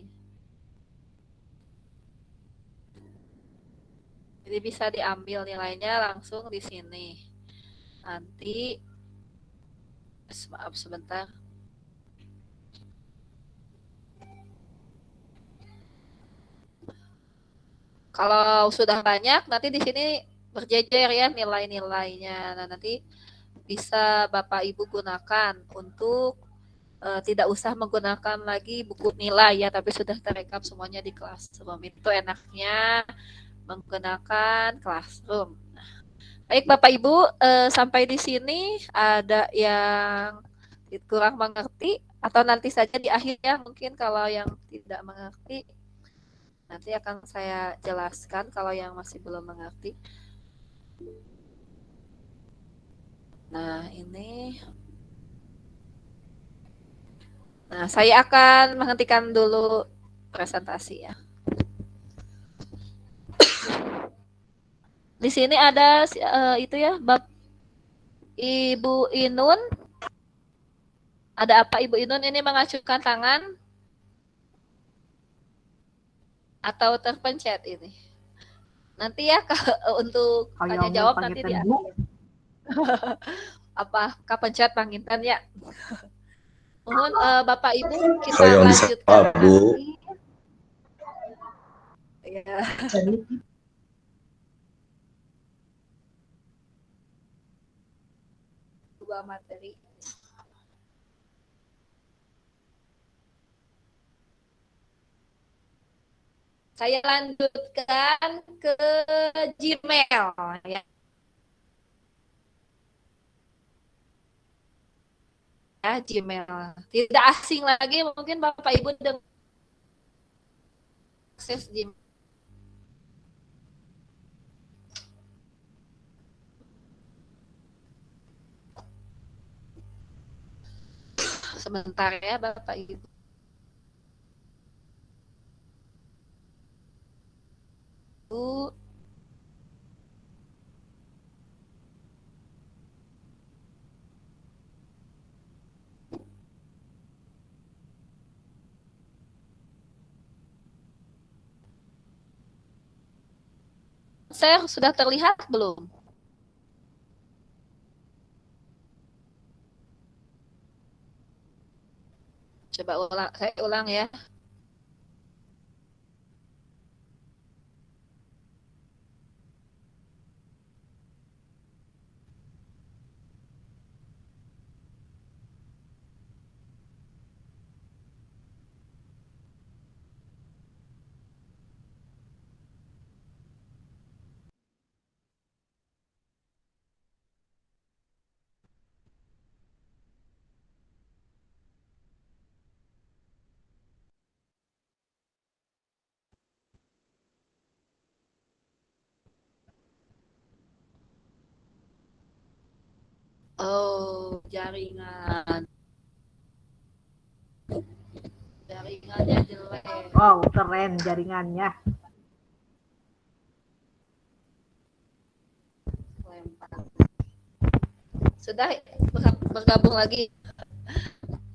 Jadi bisa diambil nilainya langsung di sini. Nanti maaf sebentar. Kalau sudah banyak nanti di sini berjejer ya nilai-nilainya. Nah, nanti bisa Bapak Ibu gunakan untuk tidak usah menggunakan lagi buku nilai ya, tapi sudah terekam semuanya di Classroom. Itu enaknya menggunakan Classroom. Nah, baik Bapak Ibu, sampai di sini ada yang kurang mengerti atau nanti saja di akhir ya, mungkin kalau yang tidak mengerti nanti akan saya jelaskan kalau yang masih belum mengerti. Nah, ini. Nah, saya akan menghentikan dulu presentasi ya. Di sini ada itu ya, Ibu Inun. Ada apa Ibu Inun ini mengacungkan tangan? Atau terpencet ini? Nanti ya untuk tanya jawab nanti di akhir. Apa kepencet pangintan ya? Mohon Bapak Ibu kita lanjutkan lagi. Ya. Dua materi. Saya lanjutkan ke Gmail ya. Ya, Gmail. Tidak asing lagi mungkin Bapak Ibu dengan akses Gmail. Sebentar ya Bapak Ibu. Saya sudah terlihat belum? Coba ulang, saya ulang ya. Oh, jaringan. Jaringannya jelek. Wow, keren jaringannya. Lempar. Sudah bergabung lagi.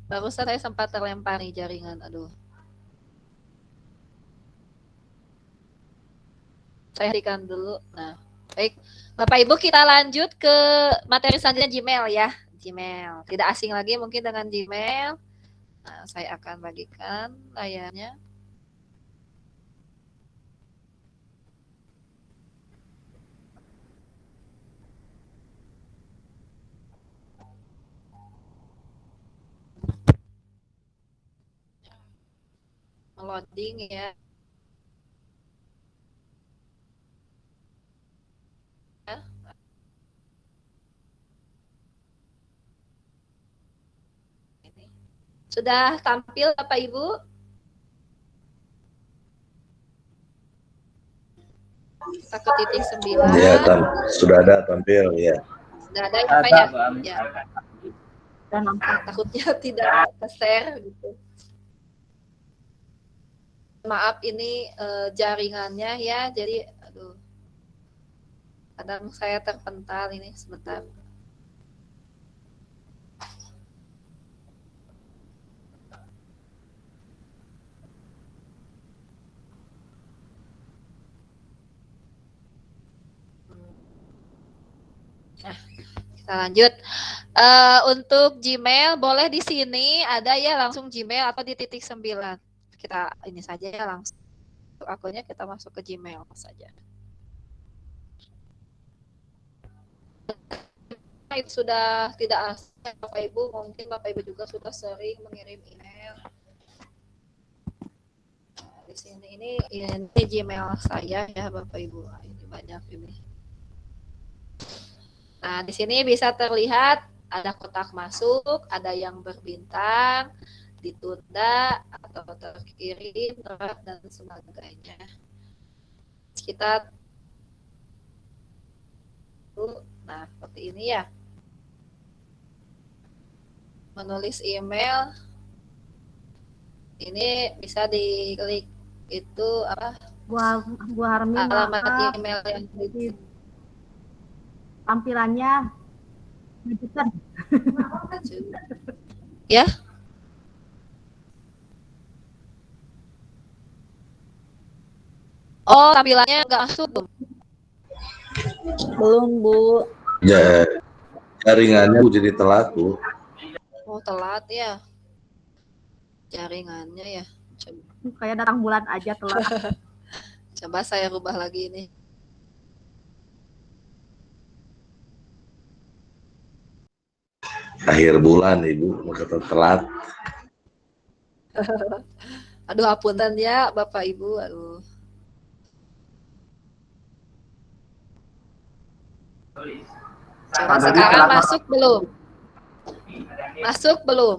Barusan saya sempat terlempar nih jaringan. Aduh. Saya hentikan dulu. Nah, baik. Bapak Ibu, kita lanjut ke materi selanjutnya, Gmail ya. Gmail. Tidak asing lagi mungkin dengan Gmail. Nah, saya akan bagikan layarnya. Loading ya. Sudah tampil Bapak Ibu? Takut titik 9. Ya, sudah ada tampil ya. Sudah ada ya Pak ya? Ya. Dan takutnya tidak ke-share gitu. Maaf ini jaringannya ya, jadi aduh. Kadang saya terpental ini sebentar. Nah, kita lanjut. Untuk Gmail boleh di sini ada ya langsung Gmail atau di titik 9. Kita ini saja ya langsung akunnya kita masuk ke Gmail saja. Itu sudah tidak asing Bapak Ibu, mungkin Bapak Ibu juga sudah sering mengirim email. Di sini ini Gmail saya ya Bapak Ibu. Ini banyak ini. Nah, di sini bisa terlihat ada kotak masuk, ada yang berbintang, ditunda atau terkirim, dan sebagainya. Kita nah seperti ini ya. Menulis email ini bisa diklik itu apa? Bu Harmi, alamat email yang tampilannya lanjutkan. Ya. Oh, tampilannya nggak masuk belum? Belum, Bu. Ya, jaringannya jadi telat, Bu. Oh, telat ya. Jaringannya ya. Coba. Kayak datang bulan aja telat. Coba saya rubah lagi ini. Akhir bulan, Ibu, maka telat. Aduh, apunten ya Bapak Ibu. Aduh. Coba sekarang masuk belum? Masuk belum?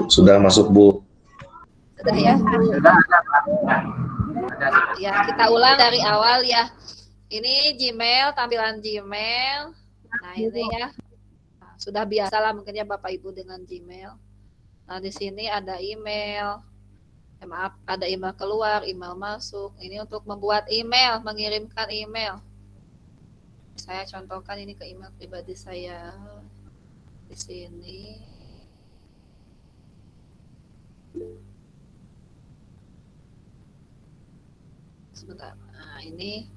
Sudah masuk, Bu. Sudah ya? Ya, kita ulang dari awal ya. Ini Gmail, tampilan Gmail. Nah, ini ya. Nah, sudah biasa lah mungkin ya Bapak Ibu dengan Gmail. Nah, di sini ada email. Maaf, ada email keluar, email masuk. Ini untuk membuat email, mengirimkan email. Saya contohkan ini ke email pribadi saya. Di sini. Sebentar. Nah, ini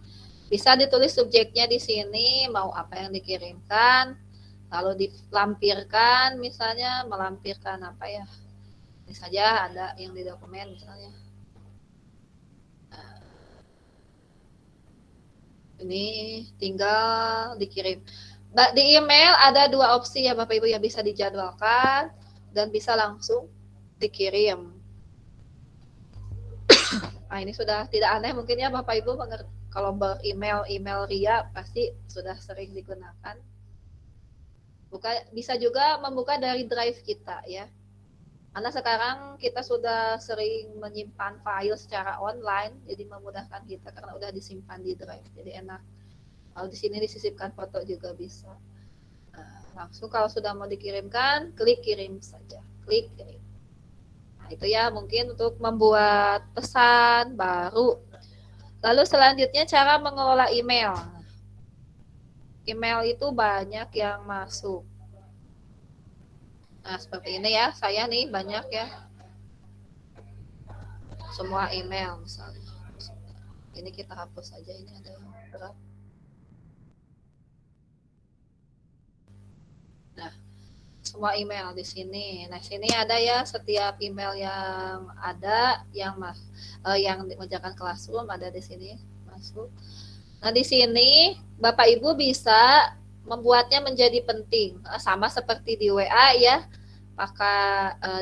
bisa ditulis subjeknya di sini, mau apa yang dikirimkan, lalu dilampirkan, misalnya melampirkan apa ya. Ini saja ada yang di dokumen misalnya. Nah, ini tinggal dikirim. Di email ada 2 opsi ya Bapak Ibu ya, bisa dijadwalkan dan bisa langsung dikirim. Nah, ini sudah tidak aneh mungkin ya Bapak Ibu kalau email RIA pasti sudah sering digunakan. Bisa juga membuka dari drive kita ya. Karena sekarang kita sudah sering menyimpan file secara online, jadi memudahkan kita karena udah disimpan di drive, jadi enak. Kalau di sini disisipkan foto juga bisa. Nah, langsung kalau sudah mau dikirimkan, klik kirim saja. Klik kirim. Nah, itu ya mungkin untuk membuat pesan baru. Lalu selanjutnya cara mengelola email. Email itu banyak yang masuk. Nah, seperti ini ya. Saya nih banyak ya. Semua email misalnya. Ini kita hapus saja, ini ada yang berat. Nah, semua email di sini. Nah, sini ada ya setiap email yang ada yang yang mengerjakan Classroom ada di sini masuk. Nah, di sini Bapak Ibu bisa membuatnya menjadi penting. Sama seperti di WA ya. Maka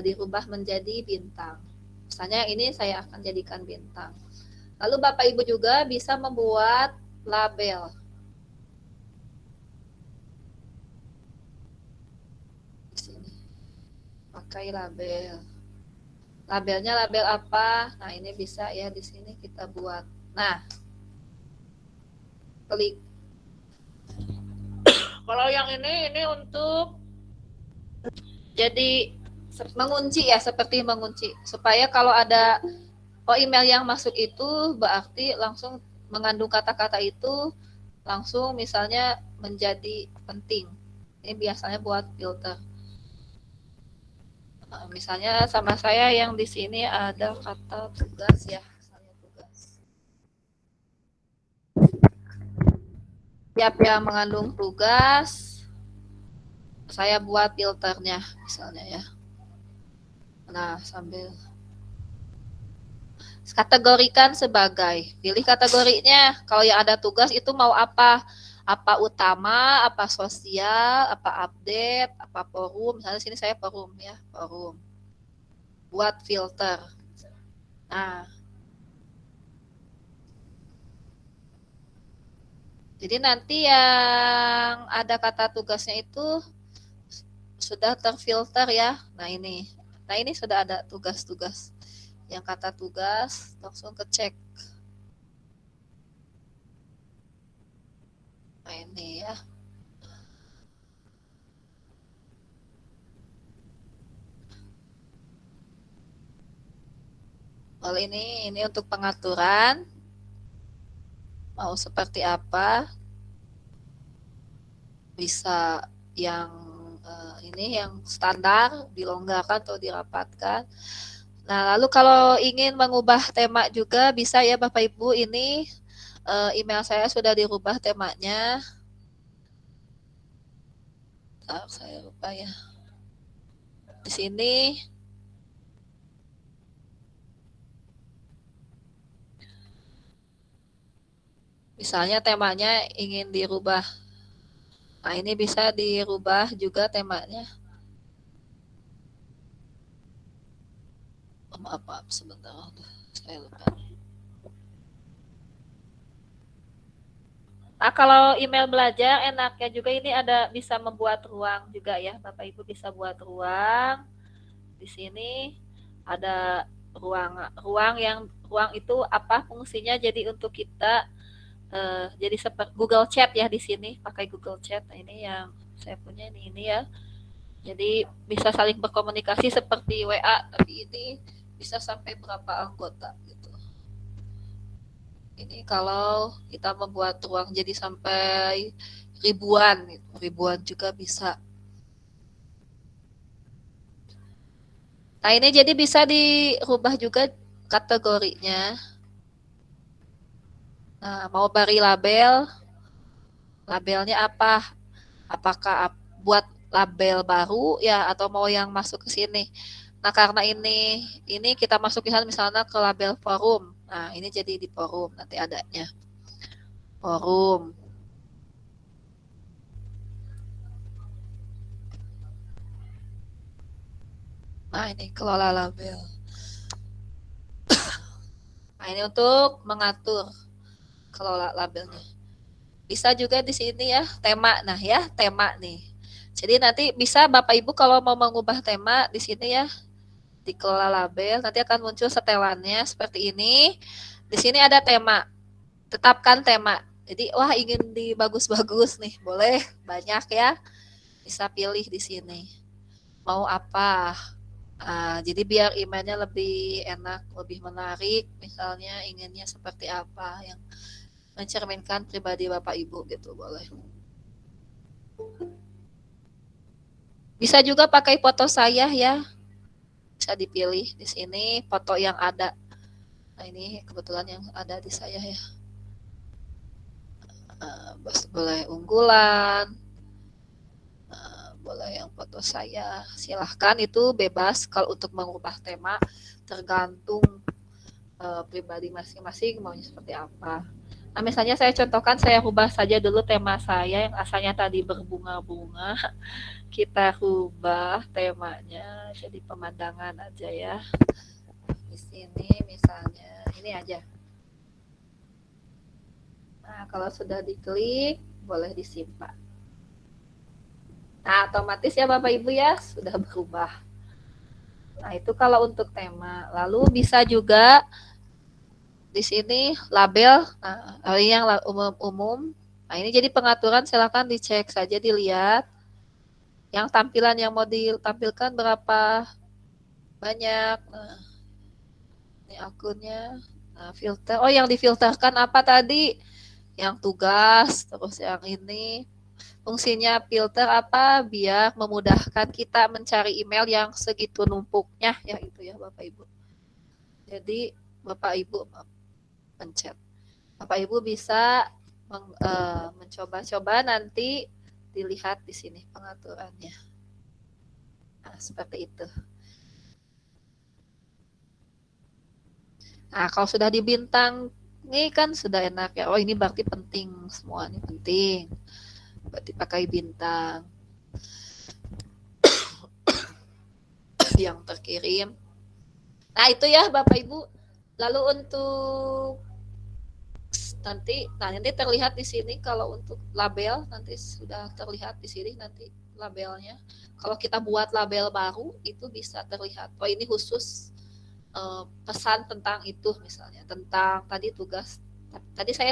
dirubah menjadi bintang. Misalnya ini saya akan jadikan bintang. Lalu Bapak Ibu juga bisa membuat label. Di sini. Pakai label. Labelnya label apa? Nah, ini bisa ya di sini kita buat. Nah, klik. Kalau yang ini untuk jadi mengunci ya, seperti mengunci. Supaya kalau ada email yang masuk itu berarti langsung mengandung kata-kata itu langsung misalnya menjadi penting. Ini biasanya buat filter. Misalnya sama saya yang di sini ada kata tugas ya, misalnya tugas. Tiap yang mengandung tugas saya buat filternya misalnya ya. Nah, sambil kategorikan sebagai, pilih kategorinya. Kalau yang ada tugas itu mau apa? Apa utama, apa sosial, apa update, apa forum. Misalnya sini saya forum ya, forum. Buat filter. Nah, jadi nanti yang ada kata tugasnya itu sudah terfilter ya. Nah ini sudah ada tugas-tugas. Yang kata tugas langsung kecek. Nah ini ya. Kalau ini untuk pengaturan. Mau seperti apa? Bisa yang ini yang standar, dilonggarkan atau dirapatkan. Nah, lalu kalau ingin mengubah tema juga bisa ya Bapak Ibu, ini email saya sudah dirubah temanya. Saya lupa ya. Di sini misalnya temanya ingin dirubah. Nah, ini bisa dirubah juga temanya. Maaf, sebentar. Saya lupa. Nah, kalau email belajar enaknya juga ini ada bisa membuat ruang juga ya. Bapak Ibu bisa buat ruang. Di sini ada ruang itu apa fungsinya, jadi untuk kita jadi seperti Google Chat ya di sini, pakai Google Chat. Nah, ini yang saya punya ini ya. Jadi bisa saling berkomunikasi seperti WA, tapi ini bisa sampai berapa anggota gitu. Ini kalau kita membuat ruang jadi sampai ribuan gitu. Ribuan juga bisa. Nah, ini jadi bisa dirubah juga kategorinya. Nah, mau beri label. Labelnya apa? Apakah buat label baru ya atau mau yang masuk ke sini? Nah, karena ini kita masukin misalnya ke label forum. Nah, ini jadi di forum nanti adanya. Forum. Nah, ini kelola label. Nah, ini untuk mengatur kelola labelnya. Bisa juga di sini ya, tema. Nah, ya, tema nih. Jadi nanti bisa Bapak Ibu kalau mau mengubah tema di sini ya, dikelola label, nanti akan muncul setelannya seperti ini. Di sini ada tema. Tetapkan tema. Jadi wah ingin dibagus-bagus nih, boleh banyak ya. Bisa pilih di sini. Mau apa? Jadi biar emailnya lebih enak, lebih menarik. Misalnya inginnya seperti apa yang mencerminkan pribadi Bapak Ibu gitu boleh. Bisa juga pakai foto saya ya. Bisa dipilih di sini foto yang ada. Nah ini kebetulan yang ada di saya ya. Boleh unggulan, boleh yang foto saya. Silahkan itu bebas kalau untuk mengubah tema tergantung pribadi masing-masing maunya seperti apa. Nah misalnya saya contohkan saya ubah saja dulu tema saya yang asalnya tadi berbunga-bunga. Kita ubah temanya jadi pemandangan aja ya. Di sini misalnya ini aja. Nah, kalau sudah diklik, boleh disimpan. Nah, otomatis ya Bapak Ibu ya, sudah berubah. Nah, itu kalau untuk tema. Lalu bisa juga di sini label, nah, yang umum. Nah, ini jadi pengaturan, silakan dicek saja, dilihat. Yang tampilan yang mau ditampilkan berapa banyak. Nah, ini akunnya. Nah, filter. Oh, yang difilterkan apa tadi? Yang tugas, terus yang ini fungsinya filter apa biar memudahkan kita mencari email yang segitu numpuknya ya itu ya Bapak Ibu. Jadi Bapak Ibu pencet. Bapak Ibu bisa mencoba-coba nanti dilihat di sini pengaturannya. Nah, seperti itu. Nah, kalau sudah dibintang ini kan sudah enak ya. Oh ini berarti penting semua, ini penting. Berarti pakai bintang. Yang terkirim. Nah itu ya Bapak Ibu. Lalu untuk nanti terlihat di sini kalau untuk label nanti sudah terlihat di sini nanti labelnya. Kalau kita buat label baru itu bisa terlihat. Oh ini khusus pesan tentang itu misalnya tentang tadi tugas tadi saya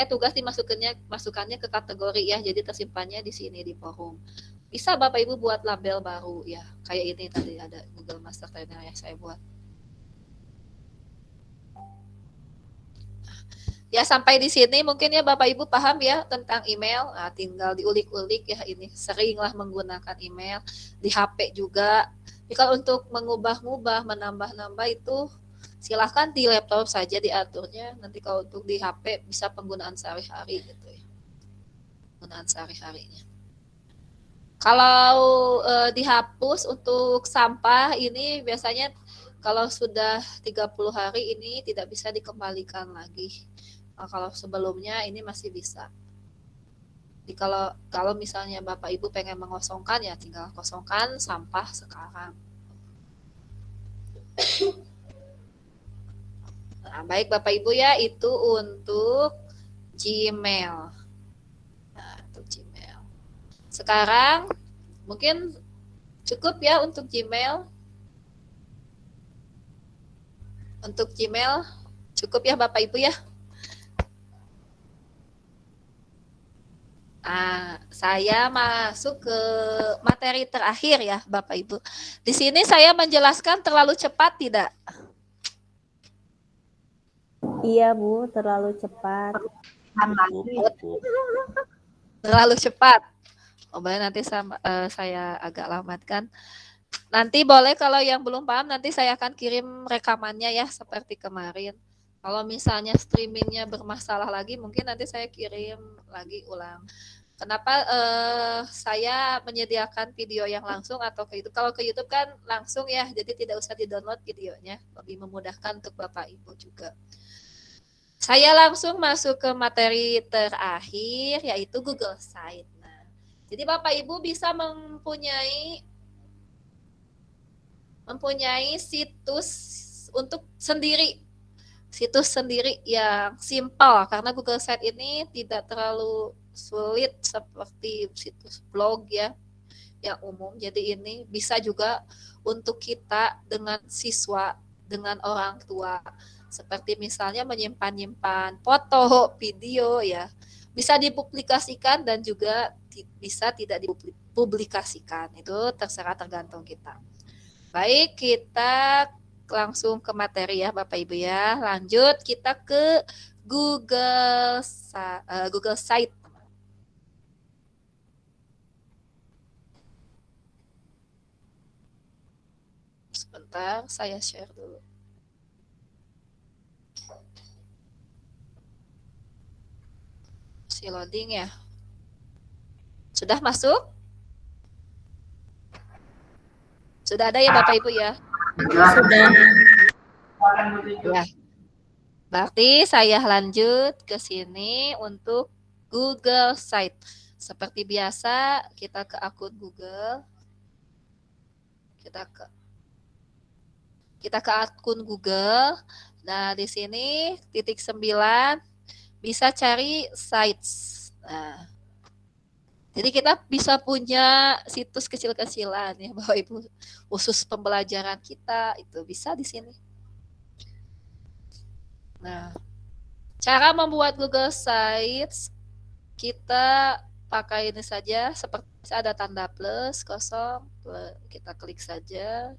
tugas masukannya ke kategori ya jadi tersimpannya di sini di forum bisa Bapak Ibu buat label baru ya kayak ini tadi ada Google Master Trainer yang saya buat ya sampai di sini mungkin ya Bapak Ibu paham ya tentang email tinggal diulik-ulik ya ini seringlah menggunakan email di HP juga. Kalau untuk mengubah-ubah, menambah-nambah itu silahkan di laptop saja diaturnya. Nanti kalau untuk di HP bisa penggunaan sehari-hari gitu ya. Penggunaan sehari-harinya. Kalau dihapus untuk sampah ini biasanya kalau sudah 30 hari ini tidak bisa dikembalikan lagi. Nah, kalau sebelumnya ini masih bisa. Jadi kalau misalnya Bapak Ibu pengen mengosongkan ya tinggal kosongkan sampah sekarang. Nah, baik Bapak Ibu ya itu untuk Gmail. Nah, untuk Gmail. Sekarang mungkin cukup ya untuk Gmail. Untuk Gmail cukup ya Bapak Ibu ya. Saya masuk ke materi terakhir ya Bapak Ibu. Di sini saya menjelaskan terlalu cepat tidak? Iya Bu, terlalu cepat. Terlalu cepat. Oh boleh nanti saya agak lambatkan. Nanti boleh kalau yang belum paham nanti saya akan kirim rekamannya ya seperti kemarin. Kalau misalnya streamingnya bermasalah lagi mungkin nanti saya kirim lagi ulang. Kenapa saya menyediakan video yang langsung atau ke YouTube? Kalau ke YouTube kan langsung ya, jadi tidak usah di-download videonya, lebih memudahkan untuk Bapak Ibu juga. Saya langsung masuk ke materi terakhir, yaitu Google Site. Nah, jadi Bapak Ibu bisa mempunyai situs untuk sendiri. Situs sendiri yang simpel, karena Google Site ini tidak terlalu sulit seperti situs blog ya yang umum. Jadi ini bisa juga untuk kita dengan siswa, dengan orang tua. Seperti misalnya menyimpan-nyimpan foto, video ya. Bisa dipublikasikan dan juga bisa tidak dipublikasikan. Itu terserah, tergantung kita. Baik, kita langsung ke materi ya Bapak Ibu ya. Lanjut kita ke Google Site. Sebentar, saya share dulu. Si loading ya. Sudah masuk? Sudah ada ya Bapak Ibu ya? Sudah. Ya. Berarti saya lanjut ke sini untuk Google Site. Seperti biasa, kita ke akun Google. Kita ke akun Google. Nah, di sini !9 bisa cari sites. Nah, jadi kita bisa punya situs kecil-kecilan ya Bapak Ibu, khusus pembelajaran kita itu bisa di sini. Nah, cara membuat Google Sites kita pakai ini saja, seperti ada tanda plus kosong, kita klik saja.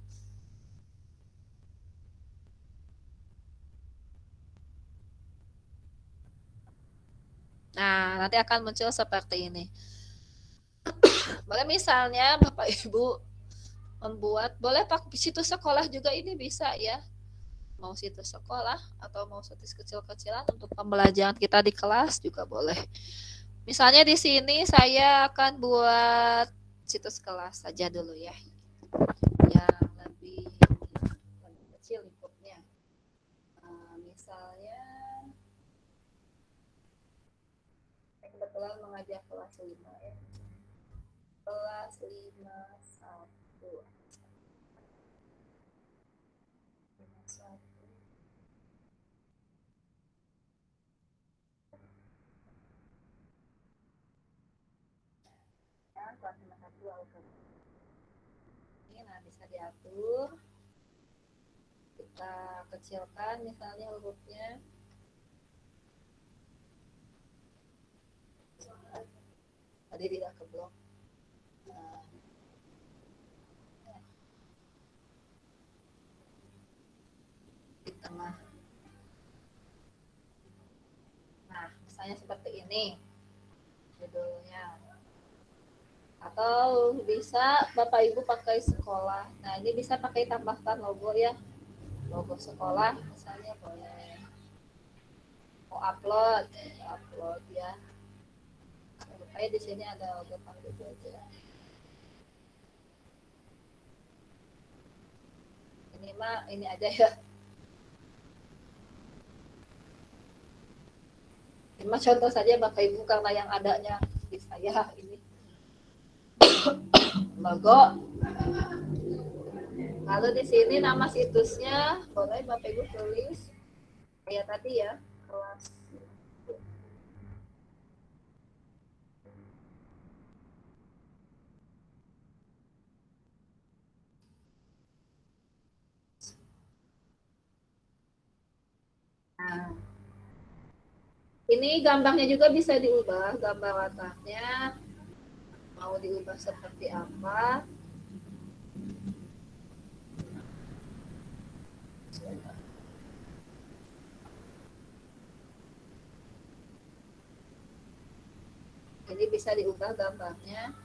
Nah, nanti akan muncul seperti ini. Boleh misalnya Bapak Ibu membuat, boleh pakai situs sekolah juga, ini bisa ya. Mau situs sekolah atau mau situs kecil-kecilan untuk pembelajaran kita di kelas juga boleh. Misalnya di sini saya akan buat situs kelas saja dulu ya. Yang lebih kecil lingkupnya. Misalnya kebetulan mengajar kelas 5 ya. Kelas 5 1. Nah, bisa diatur. Kita kecilkan misalnya hurufnya. Tadi tidak keblok. Nah, di tengah. Nah, misalnya seperti ini judulnya. Atau bisa Bapak Ibu pakai sekolah. Nah, ini bisa pakai tambahkan logo ya. Logo sekolah misalnya boleh. Mau upload ya. Kayak di sini ada logo gitu aja. Ini mah ini aja ya. Ini mah contoh saja Bapak Ibu karena yang adanya di saya ini. Logo. Lalu di sini nama situsnya boleh Bapak Ibu tulis kayak tadi ya, kelas. Nah, ini gambarnya juga bisa diubah, gambar latarnya mau diubah seperti apa. Ini bisa diubah gambarnya,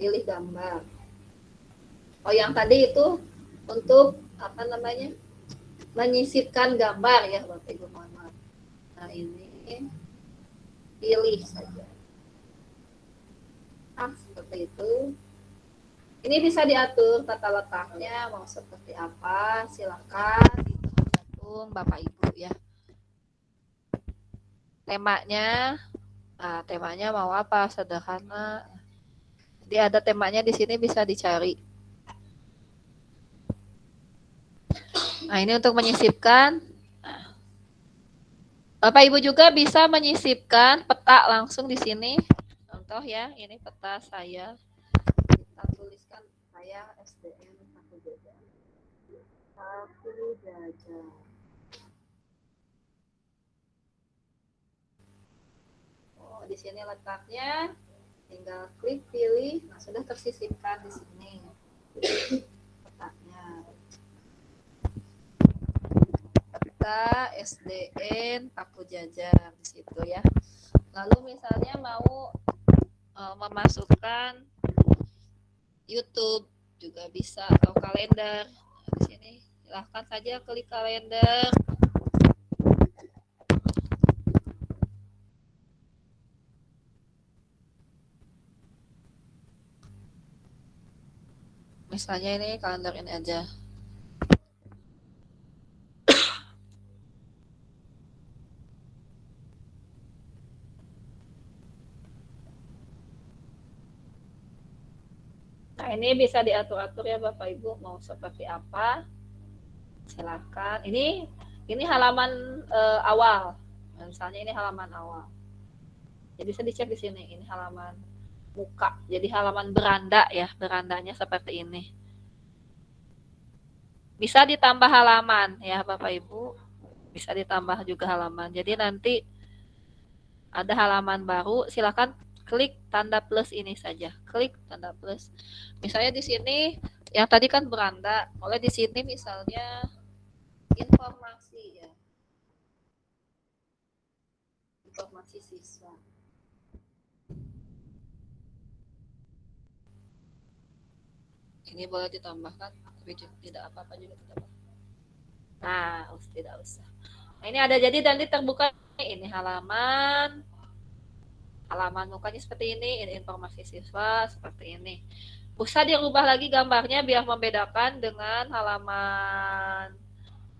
pilih gambar. Oh, yang tadi itu untuk apa namanya, menyisipkan gambar ya Bapak Ibu, mohon maaf. Nah, ini pilih saja. Nah, seperti itu. Ini bisa diatur tata letaknya mau seperti apa, silakan dihitung Bapak Ibu ya. Temanya, nah, temanya mau apa, sederhana. Jadi ada temanya di sini bisa dicari. Nah, ini untuk menyisipkan. Bapak Ibu juga bisa menyisipkan peta langsung di sini. Contoh ya, ini peta saya. Kita tuliskan saya SDN 1 Jajar. di sini letaknya, tinggal klik pilih, nah, sudah tersisipkan di sini letaknya. Kita SDN Paku Jajar di situ ya. Lalu misalnya mau memasukkan YouTube juga bisa atau kalender. Nah, di sini silahkan saja klik kalender. Misalnya ini kalender ini aja. Nah, ini bisa diatur-atur ya Bapak Ibu mau seperti apa. Silakan. Ini halaman awal. Misalnya ini halaman awal. Jadi bisa dicek di sini. Ini halaman muka. Jadi halaman beranda ya. Berandanya seperti ini. Bisa ditambah halaman ya Bapak Ibu. Bisa ditambah juga halaman. Jadi nanti ada halaman baru. Silakan klik tanda plus ini saja. Klik tanda plus. Misalnya di sini yang tadi kan beranda, oleh di sini misalnya informasi ya. Informasi siswa. Ini boleh ditambahkan, tapi tidak apa-apa juga ditambah. Nah, tidak usah. Nah, ini ada jadi nanti terbuka ini halaman mukanya seperti ini informasi siswa seperti ini. Bisa dirubah lagi gambarnya biar membedakan dengan halaman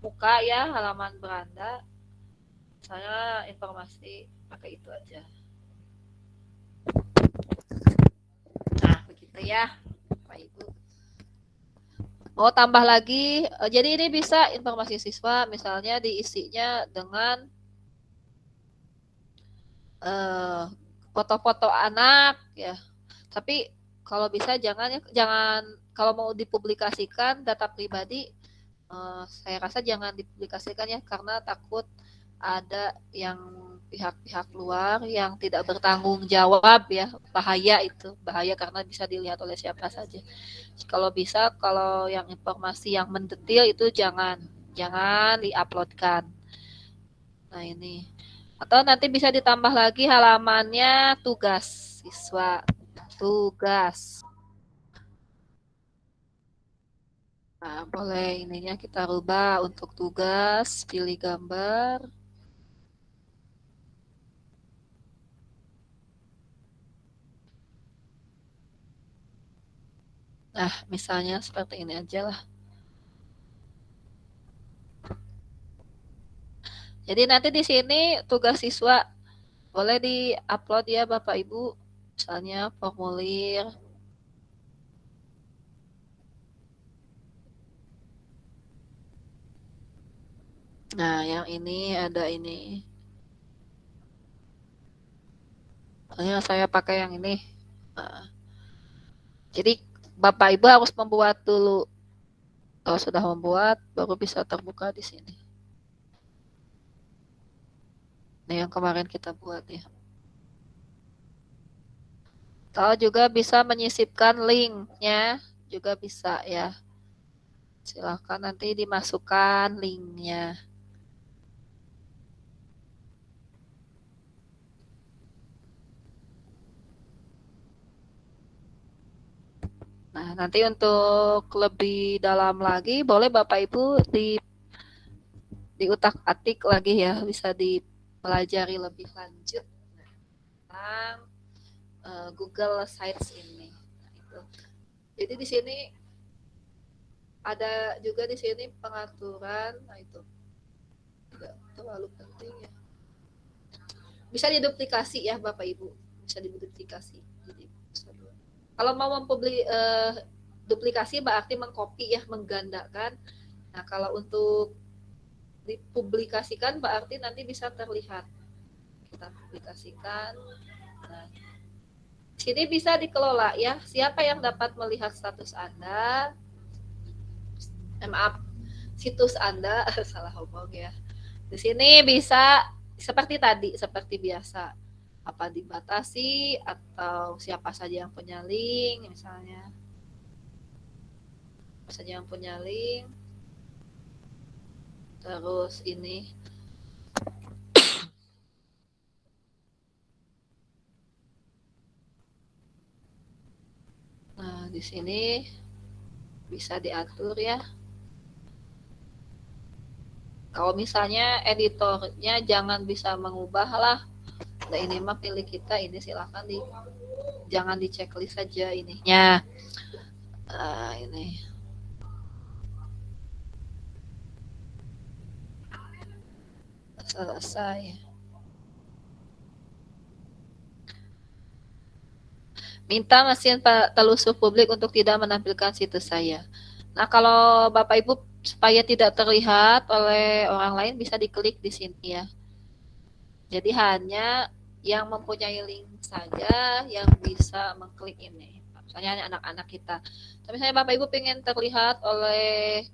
muka ya, halaman beranda. Saya informasi pakai itu aja. Nah, begitu ya, Pak Ibu. Mau tambah lagi, jadi ini bisa informasi siswa misalnya diisinya dengan foto-foto anak ya. Tapi kalau bisa jangan kalau mau dipublikasikan data pribadi saya rasa jangan dipublikasikan ya karena takut ada yang pihak-pihak luar yang tidak bertanggung jawab ya, bahaya karena bisa dilihat oleh siapa saja. Kalau bisa kalau yang informasi yang mendetil itu jangan diuploadkan. Nah, ini atau nanti bisa ditambah lagi halamannya tugas siswa. Tugas. Nah, boleh ininya kita rubah untuk tugas, pilih gambar. Nah, misalnya seperti ini aja lah. Jadi nanti di sini tugas siswa boleh di-upload ya Bapak Ibu. Misalnya formulir. Nah, yang ini ada ini. Saya pakai yang ini. Nah, jadi Bapak Ibu harus membuat dulu. Kalau sudah membuat, baru bisa terbuka di sini. Nah, yang kemarin kita buat ya. Atau juga bisa menyisipkan linknya, juga bisa ya. Silahkan nanti dimasukkan linknya. Nah, nanti untuk lebih dalam lagi, boleh Bapak Ibu diutak-atik lagi ya, bisa dipelajari lebih lanjut tentang Google Sites ini. Nah, itu. Jadi di sini ada juga di sini pengaturan, nah itu tidak terlalu penting ya. Bisa diduplikasi ya Bapak Ibu, bisa diduplikasi. Jadi kalau mau duplikasi berarti mengcopy ya, menggandakan. Nah, kalau untuk dipublikasikan berarti nanti bisa terlihat. Kita publikasikan. Nah, sini bisa dikelola ya. Siapa yang dapat melihat status Anda? Situs Anda, salah ngomong ya. Di sini bisa seperti tadi, seperti biasa. apa dibatasi atau siapa saja yang punya link misalnya. Siapa saja yang punya link. Terus ini nah, di sini bisa diatur ya. Kalau misalnya editornya jangan bisa mengubah lah. Nah, ini mah pilih kita, ini silahkan jangan di checklist saja ininya. Ini. Selesai. Minta mesin telusur publik untuk tidak menampilkan situs saya. Nah, kalau Bapak Ibu supaya tidak terlihat oleh orang lain bisa diklik di sini ya. Jadi hanya yang mempunyai link saja yang bisa mengklik ini. Misalnya anak-anak kita. Tapi misalnya Bapak Ibu pengen terlihat oleh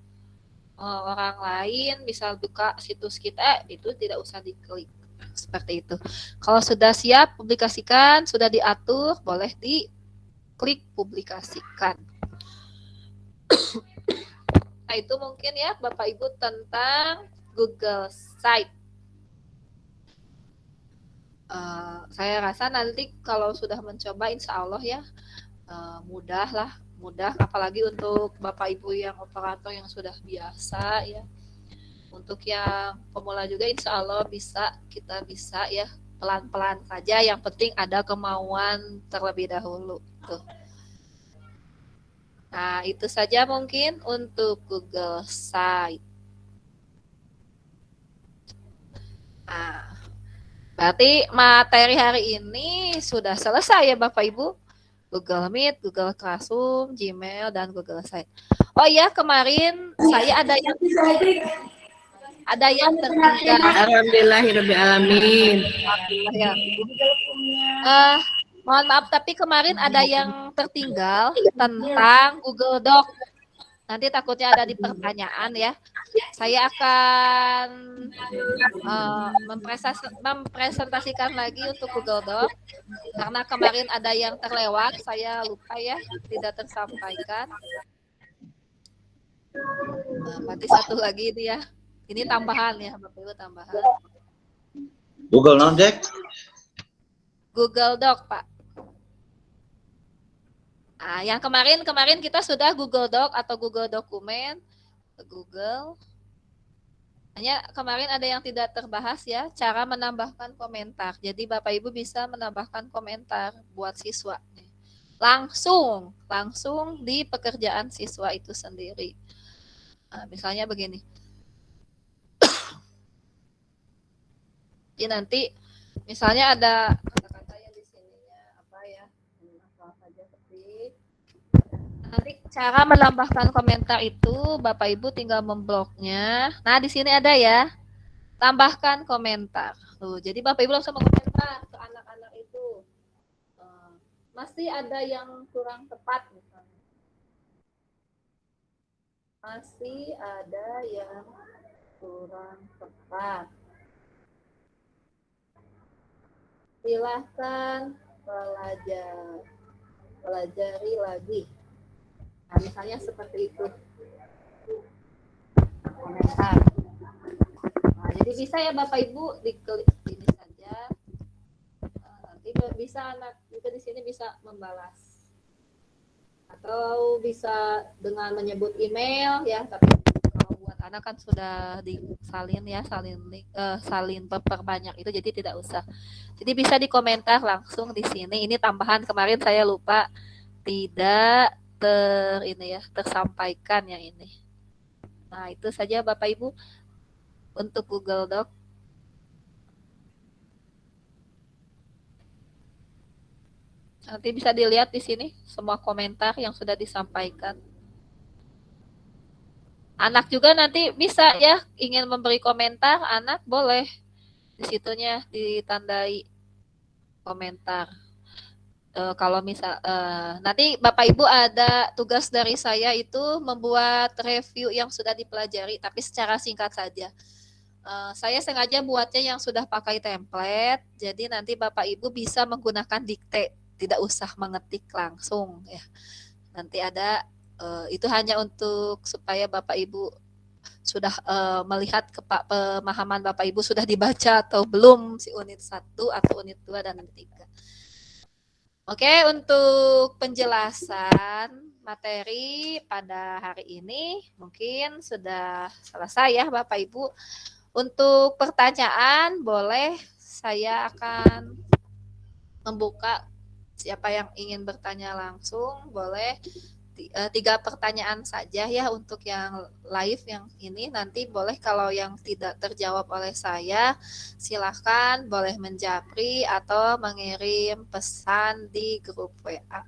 orang lain, misal buka situs kita, itu tidak usah diklik. Seperti itu. Kalau sudah siap publikasikan, sudah diatur, boleh diklik publikasikan. Nah, itu mungkin ya Bapak Ibu tentang Google Site. Saya rasa nanti kalau sudah mencoba insya Allah ya mudah, apalagi untuk Bapak Ibu yang operator yang sudah biasa ya. Untuk yang pemula juga insya Allah kita bisa ya pelan-pelan saja, yang penting ada kemauan terlebih dahulu tuh. Nah, itu saja mungkin untuk Google Site. Nah, berarti materi hari ini sudah selesai ya Bapak Ibu. Google Meet, Google Classroom, Gmail, dan Google Site. Oh iya, kemarin saya ada yang tertinggal. Alhamdulillahirobbilalamin. Ya. Mohon maaf, tapi kemarin ada yang tertinggal tentang Google Doc. Nanti takutnya ada di pertanyaan ya. Saya akan mempresentasikan lagi untuk Google Doc. Karena kemarin ada yang terlewat, saya lupa ya, tidak tersampaikan. Berarti satu lagi ini ya. Ini tambahan ya, Bapak Ibu, tambahan. Google non-Jack? Google Doc, Pak. Nah, yang kemarin kita sudah Google Doc atau Google Dokumen, Google. Hanya kemarin ada yang tidak terbahas ya, cara menambahkan komentar. Jadi Bapak Ibu bisa menambahkan komentar buat siswa. Langsung di pekerjaan siswa itu sendiri. Nah, misalnya begini. Jadi nanti misalnya ada kata-kata yang di sininya apa ya? Apa saja ketik. Nanti cara menambahkan komentar itu Bapak Ibu tinggal membloknya. Nah, di sini ada ya. Tambahkan komentar. Tuh, jadi Bapak Ibu langsung mengomentar ke anak-anak itu. Masih ada yang kurang tepat misalnya. Masih ada yang kurang tepat. Silahkan pelajari lagi. Nah, misalnya seperti itu. Komentar. Nah, jadi bisa ya Bapak Ibu diklik ini saja. Nanti bisa anak juga di sini bisa membalas. Atau bisa dengan menyebut email ya, tapi kalau buat anak kan sudah disalin ya, salin perbanyak itu, jadi tidak usah. Jadi bisa dikomentar langsung di sini. Ini tambahan kemarin saya lupa tidak tersampaikan yang ini. Nah, itu saja Bapak Ibu untuk Google Doc. Nanti bisa dilihat di sini semua komentar yang sudah disampaikan. Anak juga nanti bisa ya, ingin memberi komentar, anak boleh di situnya ditandai komentar. Kalau misal nanti Bapak Ibu ada tugas dari saya itu membuat review yang sudah dipelajari, tapi secara singkat saja. Saya sengaja buatnya yang sudah pakai template, jadi nanti Bapak Ibu bisa menggunakan dikte, tidak usah mengetik langsung ya. Nanti ada itu hanya untuk supaya Bapak Ibu sudah melihat pemahaman Bapak Ibu sudah dibaca atau belum si unit 1 atau unit 2 dan unit 3. Oke, untuk penjelasan materi pada hari ini mungkin sudah selesai ya Bapak Ibu. Untuk pertanyaan boleh saya akan membuka siapa yang ingin bertanya langsung boleh 3 pertanyaan saja ya untuk yang live yang ini. Nanti boleh kalau yang tidak terjawab oleh saya silakan boleh menjapri atau mengirim pesan di grup WA.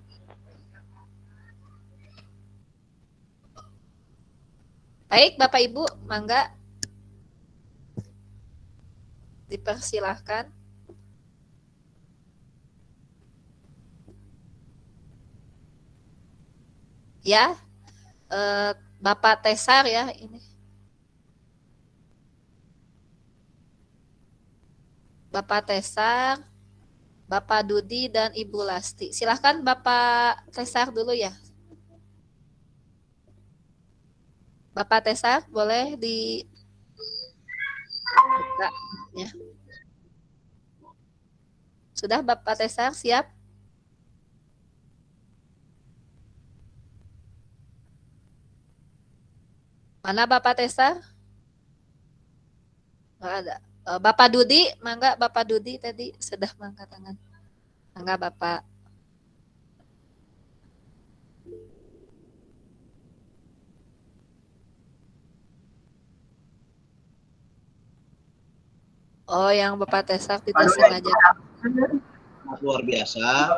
Baik Bapak Ibu, mangga dipersilahkan. Ya, Bapak Tesar ya ini. Bapak Tesar, Bapak Dudi dan Ibu Lasti. Silahkan Bapak Tesar dulu ya. Bapak Tesar boleh di buka ya. Sudah Bapak Tesar siap? Mana Bapak Tesar? Nggak ada. Bapak Dudi, mangga Bapak Dudi tadi sudah mengangkat tangan. Mangga Bapak. Oh, yang Bapak Tesar tidak sengaja. Luar biasa.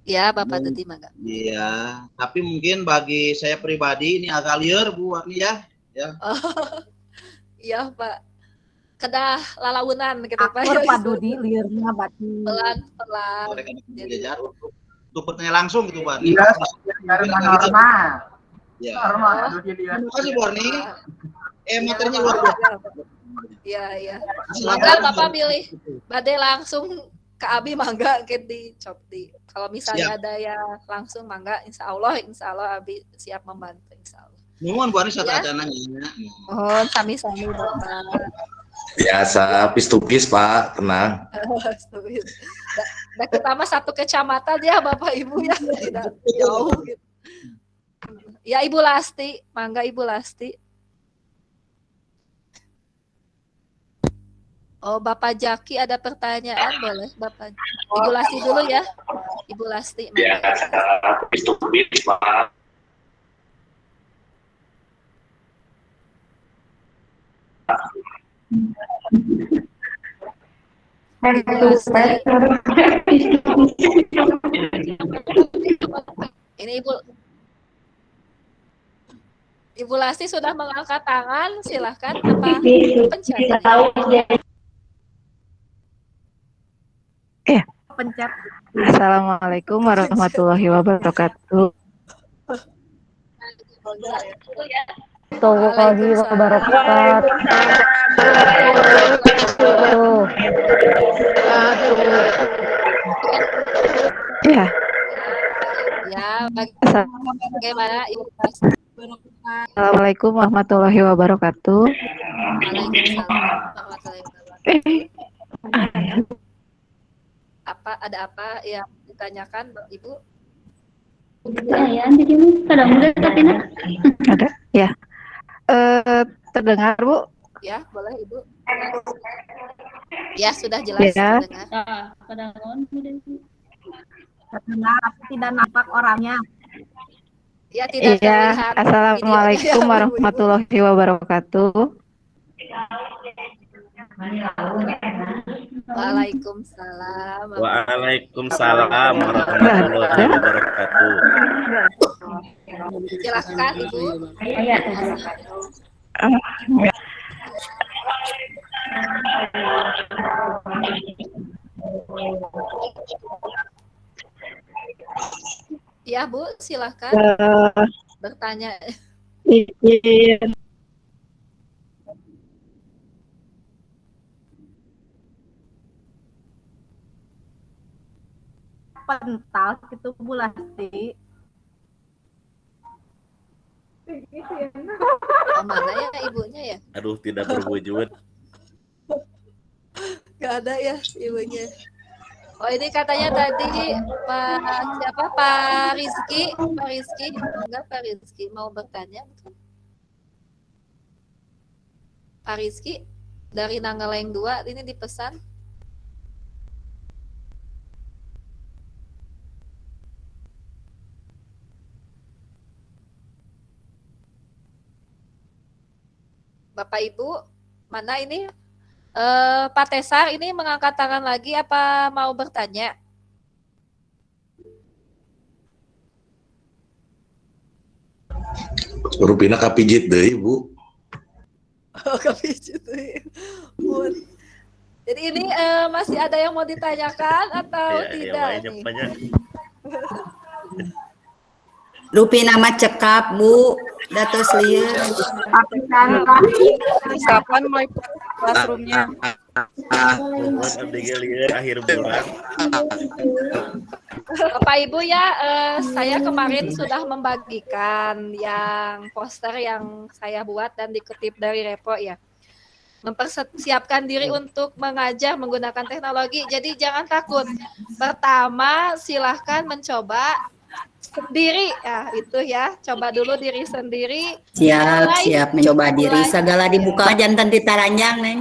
Ya, Bapak Dudi mangga. Iya, tapi mungkin bagi saya pribadi ini agak liar Bu Warni ya. Ya. Oh, iya Pak. Kedah lalaunan gitu Pak. Akur Pak Dudi liurnya berarti. Pelan-pelan. Belajar untuk pertanyaan langsung gitu Pak. Iya, dari normal. Ya. Normal Dudi liar. Terima kasih Bu Warni. Materinya luar biasa. Iya, iya. Mangga Bapak pilih. Bade langsung ke Abi mangga di Copdi. Kalau misalnya ada yang langsung mangga insya Allah Abi siap membantu insya Allah. Nuhun Bu Warni Ya. satananya. Mohon sami-sami Bapak. Biasa, pis-tupis Pak, tenang. Nah, kita mah satu kecamatan ya Bapak Ibu ya, tidak jauh gitu. Ya Ibu Lasti, mangga Ibu Lasti. Oh Bapak Jaki ada pertanyaan boleh Bapak. Ibu Lasti dulu ya. Ibu Lasti. Mangga. Biasa, pis-tupis Pak. Ibu Lasti. Ini Ibu Lasti sudah mengangkat tangan, silahkan apa pencet. Pencet. Assalamualaikum warahmatullahi wabarakatuh. Warahmatullahi wabarakatuh. Ya. Ya, bagaimana Ibu Lasti? Assalamualaikum warahmatullahi wabarakatuh. Waalaikumsalam warahmatullahi wabarakatuh. Ada apa yang ditanyakan Ibu? Ada ya. Terdengar Bu? Ya, boleh Ibu. Ya, sudah jelas Ya. Terdengar tapi tidak nampak orangnya. Ya, tidak Iya. terlihat. Assalamualaikum warahmatullahi wabarakatuh. Waalaikumsalam. Waalaikumsalam warahmatullahi wabarakatuh. Silakan Ibu. Ya Bu, silakan bertanya. Izin kental gitu Bu Lasti. Oh, mana ya ibunya ya? Aduh, tidak berwujud. Gak ada ya ibunya. Oh, ini katanya tadi Pak Rizky enggak, Pak Rizky mau bertanya. Pak Rizky dari Nanggaleng 2 ini dipesan. Bapak Ibu, mana ini? Pak Tesar ini mengangkat tangan lagi apa mau bertanya? Rupina kapijit deh Bu. Oh, kapijit deh. Jadi ini masih ada yang mau ditanyakan atau tidak nih? Rupina mah cekap Bu, datos lieu. Kapan mulai classroomnya? Akhir bulan. Bapak Ibu ya, saya kemarin sudah membagikan yang poster yang saya buat dan dikutip dari Repo ya. Mempersiapkan diri untuk mengajar menggunakan teknologi. Jadi jangan takut. Pertama, silahkan mencoba sendiri. Ya, itu ya. Coba dulu diri sendiri. Siap mencoba diri. Segala dibuka jantan ditaranjang, Neng.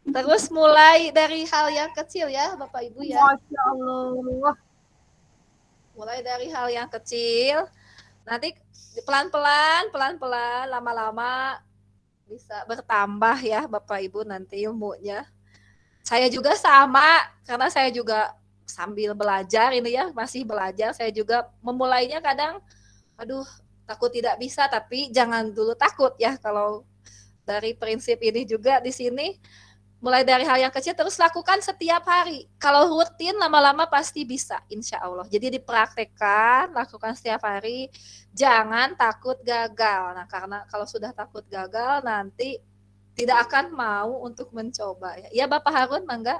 Terus mulai dari hal yang kecil ya, Bapak Ibu ya. Masya Allah. Mulai dari hal yang kecil. Nanti pelan-pelan, lama-lama bisa bertambah ya Bapak Ibu nanti ilmunya. Saya juga sama, karena saya juga sambil belajar ini ya, masih belajar. Saya juga memulainya kadang, aduh takut tidak bisa, tapi jangan dulu takut ya. Kalau dari prinsip ini juga di sini, mulai dari hal yang kecil terus lakukan setiap hari. Kalau rutin lama-lama pasti bisa, insya Allah. Jadi dipraktekkan, lakukan setiap hari. Jangan takut gagal. Nah, karena kalau sudah takut gagal nanti tidak akan mau untuk mencoba. Ya Bapak Harun, mangga.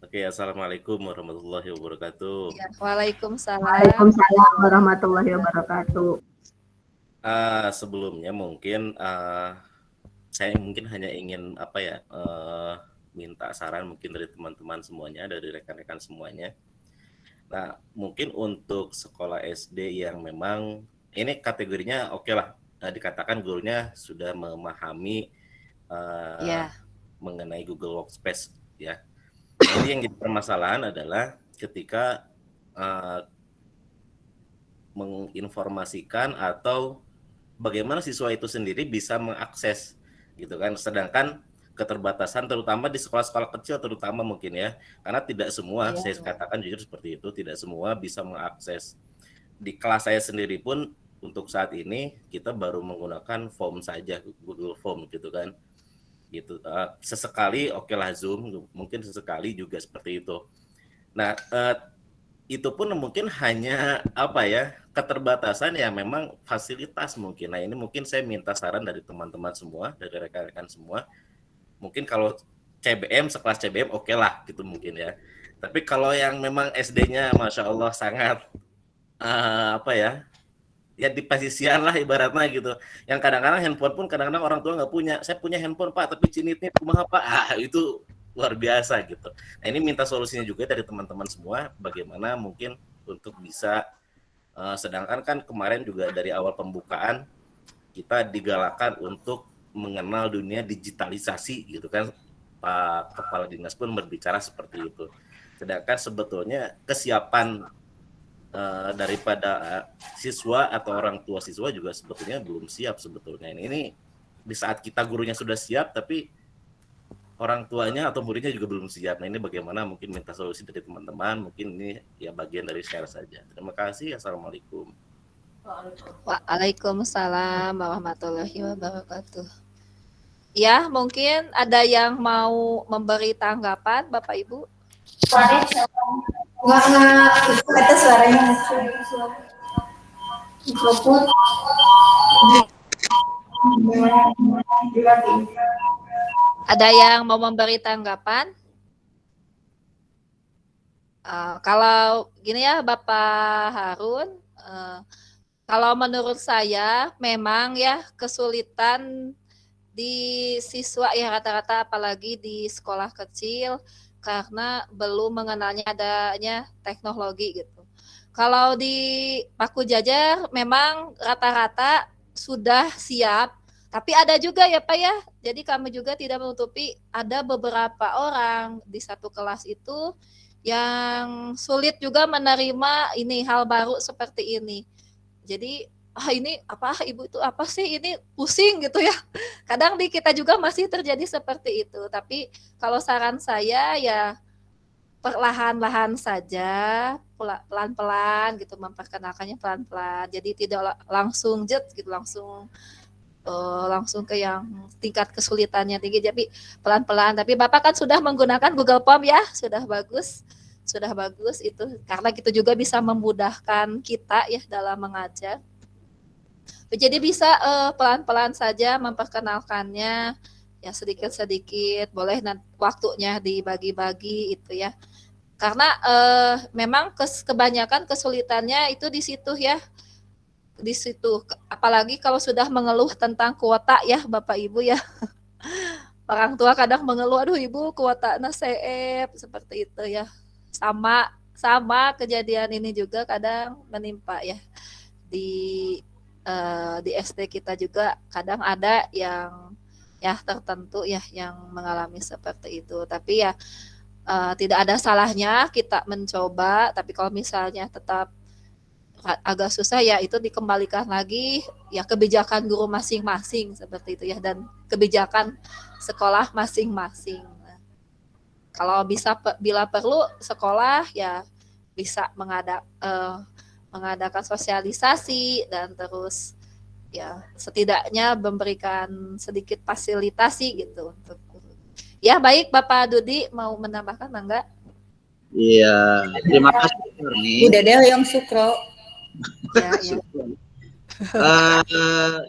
Oke, assalamualaikum warahmatullahi wabarakatuh. Ya, waalaikumsalam. Waalaikumsalam warahmatullahi wabarakatuh. Sebelumnya mungkin saya mungkin hanya ingin minta saran mungkin dari teman-teman semuanya, dari rekan-rekan semuanya. Nah, mungkin untuk sekolah SD yang memang ini kategorinya oke lah, dikatakan gurunya sudah memahami mengenai Google Workspace ya. Jadi yang jadi permasalahan adalah ketika menginformasikan atau bagaimana siswa itu sendiri bisa mengakses gitu kan, sedangkan keterbatasan terutama di sekolah-sekolah kecil terutama mungkin ya, karena tidak semua, saya katakan jujur seperti itu, tidak semua bisa mengakses. Di kelas saya sendiri pun untuk saat ini kita baru menggunakan form saja, Google Form gitu kan, gitu. Sesekali oke lah Zoom, mungkin sesekali juga seperti itu. Nah, itu pun mungkin hanya keterbatasan ya, memang fasilitas mungkin. Nah, ini mungkin saya minta saran dari teman-teman semua, dari rekan-rekan semua. Mungkin kalau CBM, sekelas CBM oke lah gitu mungkin ya. Tapi kalau yang memang SD-nya Masya Allah sangat ya di pasisian lah ibaratnya gitu. Yang kadang-kadang handphone pun kadang-kadang orang tua nggak punya. Saya punya handphone Pak, tapi cinitnya kumaha Pak. Itu luar biasa gitu. Nah, ini minta solusinya juga dari teman-teman semua, bagaimana mungkin untuk bisa sedangkan kan kemarin juga dari awal pembukaan kita digalakan untuk mengenal dunia digitalisasi gitu kan, Pak Kepala Dinas pun berbicara seperti itu. Sedangkan sebetulnya kesiapan daripada siswa atau orang tua siswa juga sebetulnya belum siap sebetulnya. Ini di saat kita gurunya sudah siap tapi orang tuanya atau muridnya juga belum siap. Nah, ini bagaimana mungkin minta solusi dari teman-teman, mungkin ini ya bagian dari share saja. Terima kasih. Assalamualaikum. Waalaikumsalam warahmatullahi wabarakatuh. Ya, mungkin ada yang mau memberi tanggapan, Bapak Ibu? Kata suaranya. Mikrofon. Ada yang mau memberi tanggapan? Kalau gini ya Bapak Harun, kalau menurut saya memang ya kesulitan di siswa ya rata-rata apalagi di sekolah kecil karena belum mengenalnya adanya teknologi gitu. Kalau di Paku Jajar memang rata-rata sudah siap, tapi ada juga ya Pak ya. Jadi kami juga tidak menutupi ada beberapa orang di satu kelas itu yang sulit juga menerima ini hal baru seperti ini. Jadi ini apa ibu itu apa sih ini pusing gitu ya. Kadang di kita juga masih terjadi seperti itu. Tapi kalau saran saya ya perlahan-lahan saja, pelan-pelan gitu memperkenalkannya pelan-pelan. Jadi tidak langsung jet gitu langsung ke yang tingkat kesulitannya tinggi. Jadi pelan-pelan. Tapi Bapak kan sudah menggunakan Google Form ya, sudah bagus itu karena itu juga bisa memudahkan kita ya dalam mengajar. Jadi bisa pelan-pelan saja memperkenalkannya ya sedikit-sedikit, boleh waktunya dibagi-bagi itu ya. Karena memang kebanyakan kesulitannya itu di situ ya. Di situ apalagi kalau sudah mengeluh tentang kuota ya Bapak Ibu ya. Orang tua kadang mengeluh, aduh Ibu kuotanya CF seperti itu ya. Sama kejadian ini juga kadang menimpa ya di SD kita juga kadang ada yang ya tertentu ya yang mengalami seperti itu. Tapi ya tidak ada salahnya kita mencoba. Tapi kalau misalnya tetap agak susah ya itu dikembalikan lagi ya kebijakan guru masing-masing seperti itu ya dan kebijakan sekolah masing-masing. Kalau bisa bila perlu sekolah ya bisa mengadakan sosialisasi dan terus ya setidaknya memberikan sedikit fasilitasi gitu untuk guru. Ya baik Bapak Dudi mau menambahkan enggak? Iya, terima kasih Murni. Udah deh yang Sukro. Ya.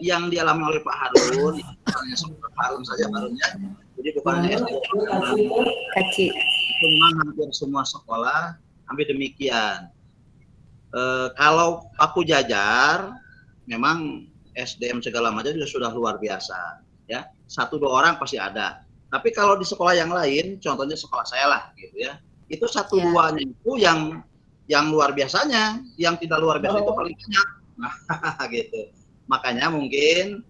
Yang dialami oleh Pak Harun, Pak Harun saja Harunnya. Jadi bukan Kaci. Hampir semua sekolah hampir demikian. Kalau Paku Jajar, memang SDM segala macam sudah luar biasa, ya 1-2 orang pasti ada. Tapi kalau di sekolah yang lain, contohnya sekolah saya lah, gitu ya, itu 1-2-nya itu yang luar biasanya, yang tidak luar biasa itu paling banyak. Nah, gitu. Makanya mungkin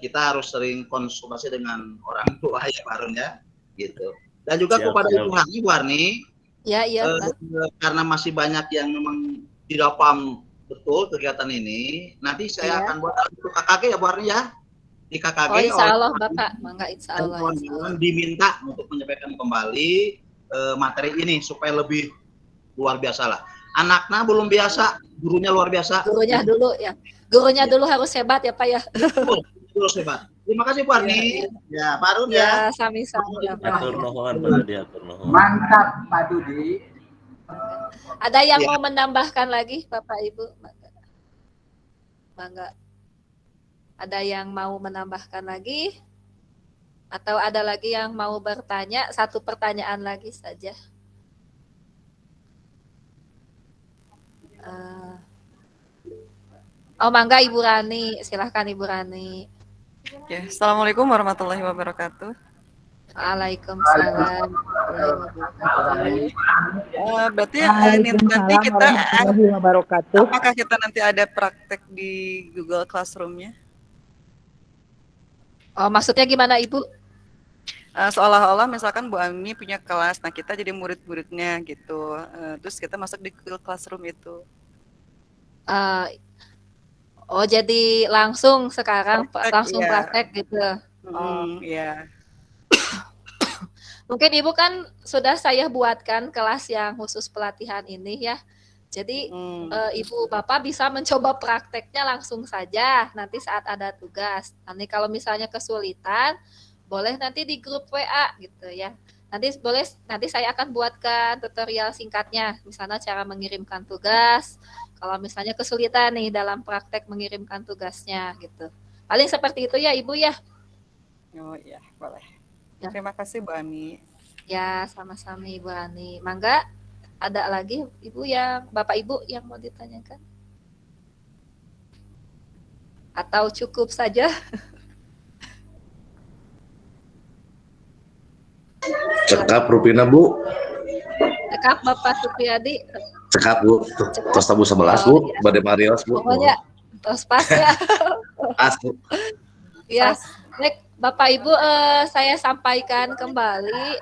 kita harus sering konsultasi dengan orang tua ya Pak Harun ya, gitu. Dan juga kepada Ibu Warni, karena masih banyak yang memang tidak paham betul kegiatan ini, nanti saya akan buat untuk KKG ya Bu Warni ya, di KKG. Oh insya Allah Bapak, mangga insya Allah. Diminta untuk menyampaikan kembali materi ini supaya lebih luar biasa lah. Anaknya belum biasa, gurunya luar biasa. Gurunya dulu ya. Gurunya dulu harus hebat ya Pak ya. Terus hebat. Terima kasih Pak Arni. Ya, Pak Arun ya. Sami-sami ya Pak. Atur nuhun, Pak Dudi, atur nuhun. Mantap Pak Dudi. Ada yang mau menambahkan lagi Bapak Ibu? Mangga. Ada yang mau menambahkan lagi? Atau ada lagi yang mau bertanya? Satu pertanyaan lagi saja. Mangga Ibu Rani, silahkan Ibu Rani. Ya, Assalamualaikum warahmatullahi wabarakatuh. Waalaikumsalam. Berarti nanti kita apakah kita nanti ada praktek di Google Classroom-nya? Oh, maksudnya gimana Ibu? Seolah-olah misalkan Bu Ami punya kelas, nah kita jadi murid-muridnya gitu. Terus kita masuk di Google Classroom itu. Jadi langsung sekarang praktek gitu. Iya. Mungkin Ibu kan sudah saya buatkan kelas yang khusus pelatihan ini ya. Jadi Ibu Bapak bisa mencoba prakteknya langsung saja nanti saat ada tugas. Nanti kalau misalnya kesulitan, boleh nanti di grup WA gitu ya. Nanti saya akan buatkan tutorial singkatnya, misalnya cara mengirimkan tugas. Kalau misalnya kesulitan nih dalam praktek mengirimkan tugasnya gitu. Paling seperti itu ya Ibu ya. Oh iya, boleh. Ya. Terima kasih Bu Ani. Ya, sama-sama Ibu Ani. Mangga, Ada lagi Ibu yang Bapak Ibu yang mau ditanyakan? Atau cukup saja? Cekap Rupina Bu, Cekap Bapak Supriyadi. cekap Bu, tos tabu 11 Bu, Bade Marios Bu. Pokoknya terus pas ya. Pas Bu. Ya, baik Bapak Ibu, saya sampaikan kembali.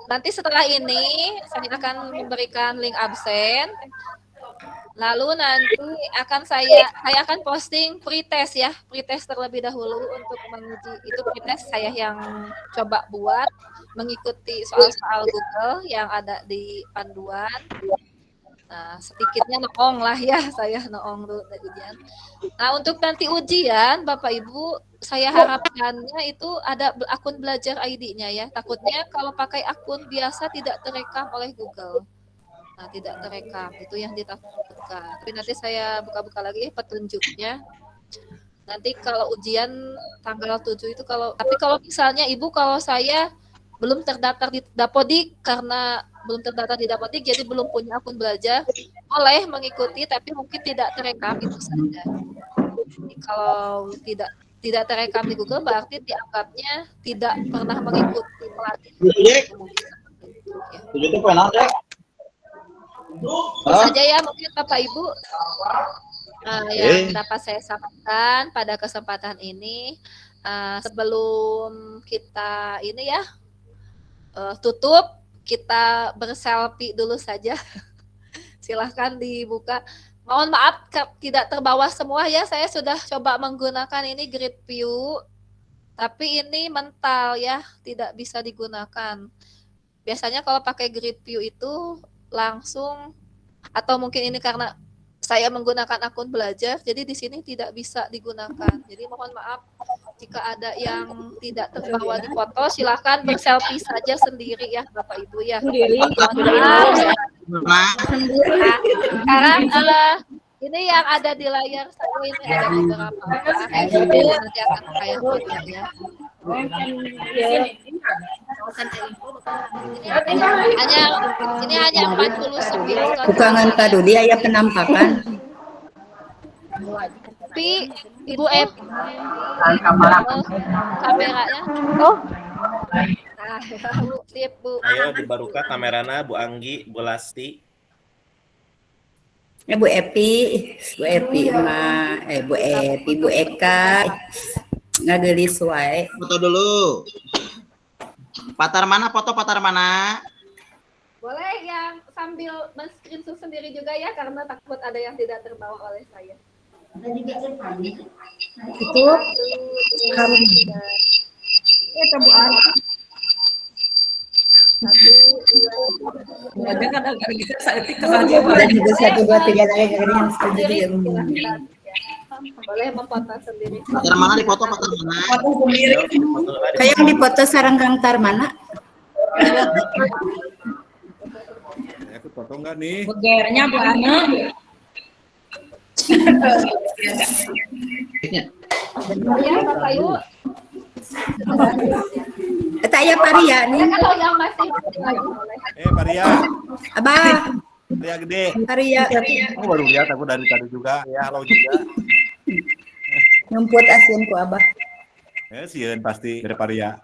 Nanti setelah ini saya akan memberikan link absen. Lalu nanti saya akan posting pretest ya, pretest terlebih dahulu untuk menguji itu pretest saya yang coba buat mengikuti soal-soal Google yang ada di panduan. Nah, sedikitnya noong lah ya, saya noong dulu dari ujian. Nah, untuk nanti ujian, Bapak Ibu, saya harapkannya itu ada akun belajar ID-nya ya. Takutnya kalau pakai akun biasa tidak terekam oleh Google. Nah, tidak terekam, itu yang ditakutkan. Tapi nanti saya buka-buka lagi petunjuknya. Nanti kalau ujian tanggal 7 itu tapi kalau misalnya Ibu, kalau saya belum terdaftar di Dapodik karena belum terdaftar di Dapodik jadi belum punya akun belajar, boleh mengikuti tapi mungkin tidak terekam itu saja. Jadi kalau tidak terekam di Google berarti dianggapnya tidak pernah mengikuti pelatihan. Itu penal, Dek. Itu saja ya mungkin Bapak Ibu yang dapat saya sampaikan pada kesempatan ini. Sebelum kita ini ya tutup, kita berselfie dulu saja. Silahkan dibuka. Mohon maaf tidak terbawa semua ya, saya sudah coba menggunakan ini grid view, tapi ini mental ya, tidak bisa digunakan. Biasanya kalau pakai grid view itu langsung, atau mungkin ini karena saya menggunakan akun belajar, jadi di sini tidak bisa digunakan. Jadi mohon maaf jika ada yang tidak terbawa di foto, silakan berselfie saja sendiri ya Bapak Ibu ya. Sekarang ini yang ada di layar saya ini ada beberapa. Nanti akan saya foto ya. Ini hanya 49. Bukangan tadu dia ya penampakan. Tapi Ibu kameranya. Oh. Nah, Bu, sip Bu. Ayo dibarukan kamerana Bu Anggi, Bu Lasti. Bu Epi Bu Epi, Bu Eka. Ngagelis wae. Foto dulu. Patar mana foto patar mana? Boleh yang sambil men-screenshot sendiri juga ya, karena takut ada yang tidak terbawa oleh saya. Itu kamu. Itu Bu Ana. 1, 2, 3. Dan juga 1, 2, 3 lagi yang setuju dia. Boleh memfoto sendiri. Patar mana dipoto patar mana? Foto sendiri. Kayak yang dipoto sarang Kang Tarmana. Aku foto enggak nih? Begernya Bu Ana. Ya, Bapak Ibu. Tanya Paria nih. Kalau yang masih boleh. Paria. Abah. Paria gede. Paria. Aku baru lihat, aku dari tadi juga. Ya, halo juga. Nyumput asin ku Abah. Sieun pasti dari Paria.